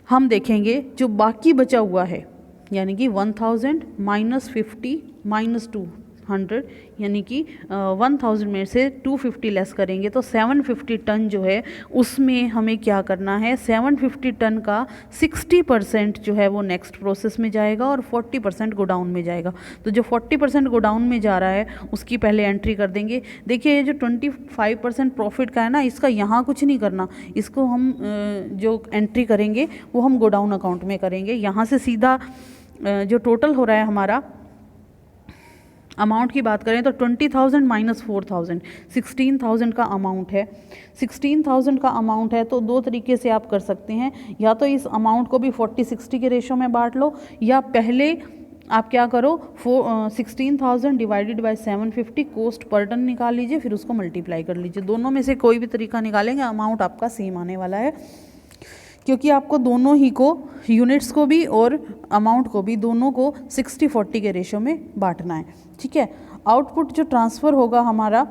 हम देखेंगे जो बाकी बचा हुआ है, यानी कि 1000 माइनस 50 माइनस 200, यानी कि 1000 में से 250 लेस करेंगे तो 750 टन जो है उसमें हमें क्या करना है, 750 टन का 60% जो है वो नेक्स्ट प्रोसेस में जाएगा और 40% गोडाउन में जाएगा। तो जो 40% गोडाउन में जा रहा है उसकी पहले एंट्री कर देंगे। देखिए ये जो 25% प्रॉफिट का है ना, इसका यहाँ कुछ नहीं करना, इसको हम जो एंट्री करेंगे वो हम गोडाउन अकाउंट में करेंगे। यहाँ से सीधा जो टोटल हो रहा है हमारा अमाउंट की बात करें तो 20,000 माइनस 4,000 16,000 का अमाउंट है। 16,000 का अमाउंट है तो दो तरीके से आप कर सकते हैं, या तो इस अमाउंट को भी 40-60 के रेशो में बांट लो, या पहले आप क्या करो 16,000 divided by 750 cost per ton निकाल लीजिए, फिर उसको मल्टीप्लाई कर लीजिए। दोनों में से कोई भी तरीका निकालेंगे अमाउंट आपका सेम आने वाला है, क्योंकि आपको दोनों ही को, यूनिट्स को भी और अमाउंट को भी, दोनों को 60-40 के रेशो में बांटना है। ठीक है। आउटपुट जो ट्रांसफ़र होगा हमारा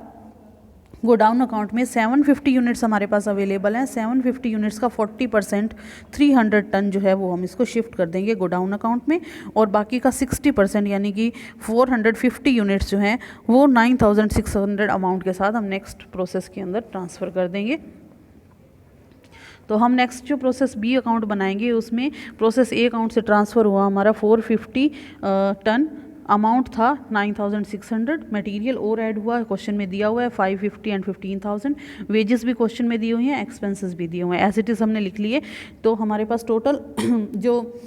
गोडाउन अकाउंट में 750 यूनिट्स हमारे पास अवेलेबल हैं। 750 यूनिट्स का 40% 300 टन जो है वो हम इसको शिफ्ट कर देंगे गोडाउन अकाउंट में, और बाकी का 60% यानी कि 450 यूनिट्स जो हैं वो 9600 अमाउंट के साथ हम नेक्स्ट प्रोसेस के अंदर ट्रांसफ़र कर देंगे। तो हम नेक्स्ट जो प्रोसेस बी अकाउंट बनाएंगे उसमें प्रोसेस ए अकाउंट से ट्रांसफ़र हुआ हमारा 450 टन, अमाउंट था 9600, मटेरियल और ऐड हुआ, क्वेश्चन में दिया हुआ है 550 एंड 15,000, वेजेस भी क्वेश्चन में दी हुई हैं, एक्सपेंसेस भी दिए हुए हैं, एज इट इज़ हमने लिख लिए। तो हमारे पास टोटल जो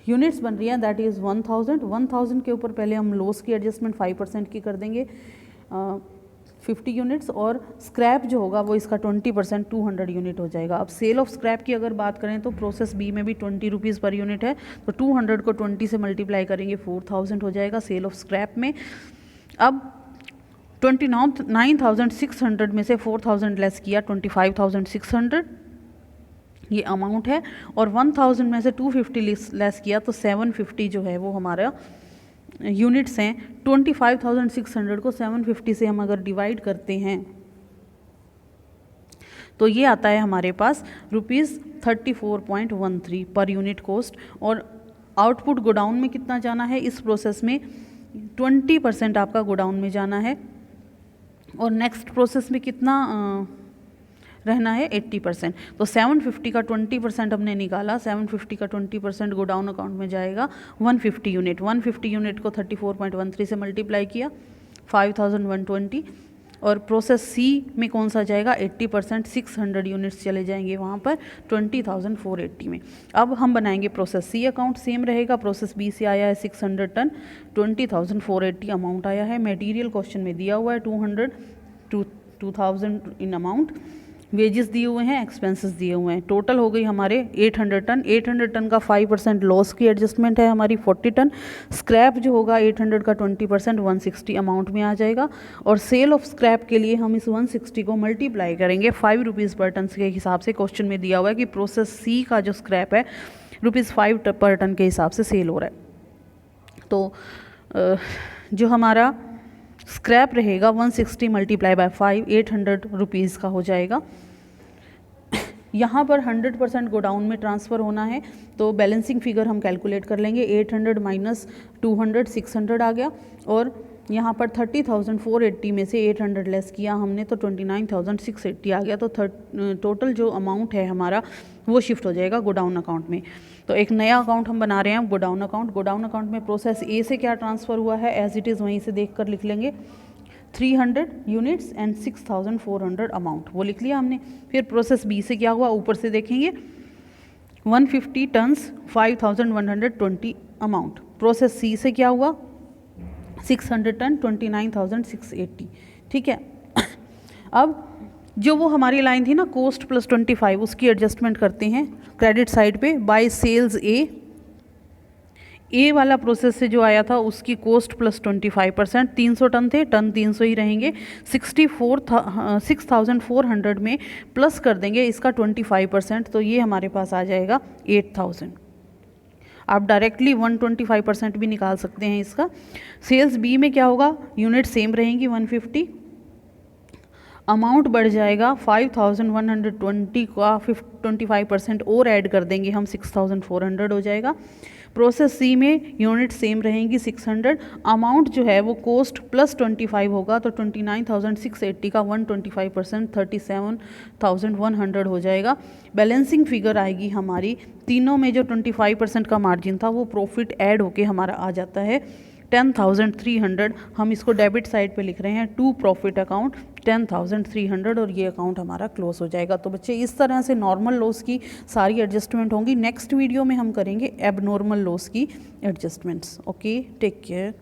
यूनिट्स बन रही हैं दैट इज़ 1000 के ऊपर पहले हम लॉस की एडजस्टमेंट 5% की कर देंगे 50 यूनिट्स, और स्क्रैप जो होगा वो इसका 20% 200 यूनिट हो जाएगा। अब सेल ऑफ स्क्रैप की अगर बात करें तो प्रोसेस बी में भी 20 रुपीज़ पर यूनिट है, तो 200 को 20 से मल्टीप्लाई करेंगे 4000 हो जाएगा सेल ऑफ स्क्रैप में। अब 29,600 में से 4000 लेस किया 25,600 ये अमाउंट है, और 1000 में से 250 लेस किया तो 750 जो है वो हमारा यूनिट्स हैं। 25,600 को 750 से हम अगर डिवाइड करते हैं तो ये आता है हमारे पास ₹34.13 पर यूनिट कॉस्ट। और आउटपुट गोडाउन में कितना जाना है इस प्रोसेस में, 20% आपका गोडाउन में जाना है, और नेक्स्ट प्रोसेस में कितना रहना है 80%। तो 750 का 20% हमने निकाला, 750 का 20% गोडाउन अकाउंट में जाएगा 150 यूनिट। 150 यूनिट को 34.13 से मल्टीप्लाई किया 5120, और प्रोसेस सी में कौन सा जाएगा 80%, 600 यूनिट्स चले जाएंगे वहाँ पर 20,480 में। अब हम बनाएंगे प्रोसेस सी अकाउंट, सेम रहेगा। प्रोसेस बी से आया है 600 टन, 20,480 अमाउंट आया है। मटेरियल क्वेश्चन में दिया हुआ है 200 to 2000 इन अमाउंट। वेजेस दिए हुए हैं, एक्सपेंसेस दिए हुए हैं। टोटल हो गई हमारे 800 टन। 800 टन का 5% लॉस की एडजस्टमेंट है हमारी 40 टन। स्क्रैप जो होगा 800 का 20% 160 अमाउंट में आ जाएगा। और सेल ऑफ स्क्रैप के लिए हम इस 160 को मल्टीप्लाई करेंगे 5 रुपीज़ पर टन के हिसाब से। क्वेश्चन में दिया हुआ है कि प्रोसेस सी का जो स्क्रैप है ₹5 पर टन के हिसाब से सेल हो रहा है। तो जो हमारा स्क्रैप रहेगा 160 मल्टीप्लाई बाय 5 800 रुपीज़ का हो जाएगा। यहाँ पर 100% गोडाउन में ट्रांसफ़र होना है, तो बैलेंसिंग फिगर हम कैलकुलेट कर लेंगे। 800 माइनस 200 600 आ गया, और यहाँ पर 30,480 में से 800 लेस किया हमने तो 29,680 आ गया। तो टोटल जो अमाउंट है हमारा वो शिफ्ट हो जाएगा गोडाउन अकाउंट में। तो एक नया अकाउंट हम बना रहे हैं गोडाउन अकाउंट। गोडाउन अकाउंट में प्रोसेस ए से क्या ट्रांसफ़र हुआ है एज इट इज़ वहीं से देख कर लिख लेंगे। 300 यूनिट्स एंड 6,400 अमाउंट, वो लिख लिया हमने। फिर प्रोसेस बी से क्या हुआ ऊपर से देखेंगे, 150 टन्स 5,120 अमाउंट। प्रोसेस सी से क्या हुआ 600 टन 29,680। ठीक है। अब जो वो हमारी लाइन थी ना कॉस्ट प्लस 25, उसकी एडजस्टमेंट करते हैं क्रेडिट साइड पे बाय सेल्स ए वाला प्रोसेस से जो आया था उसकी कॉस्ट प्लस 25%। 300 टन थे, टन 300 ही रहेंगे। 6,400 में प्लस कर देंगे इसका 25%, तो ये हमारे पास आ जाएगा 8,000। आप डायरेक्टली 125% भी निकाल सकते हैं इसका। सेल्स बी में क्या होगा, यूनिट सेम रहेंगी 150, अमाउंट बढ़ जाएगा 5,120 का 25% और ऐड कर देंगे हम 6,400 हो जाएगा। प्रोसेस सी में यूनिट सेम रहेंगी 600, अमाउंट जो है वो कॉस्ट प्लस 25 होगा, तो 29,680 का 125% 37,100 हो जाएगा। बैलेंसिंग फिगर आएगी हमारी, तीनों में जो 25% का मार्जिन था वो प्रॉफिट ऐड होके हमारा आ जाता है 10,300। हम इसको डेबिट साइड पे लिख रहे हैं टू प्रॉफिट अकाउंट 10,300, और ये अकाउंट हमारा क्लोज हो जाएगा। तो बच्चे इस तरह से नॉर्मल लॉस की सारी एडजस्टमेंट होंगी। नेक्स्ट वीडियो में हम करेंगे एबनॉर्मल लॉस की एडजस्टमेंट्स। Okay, take care.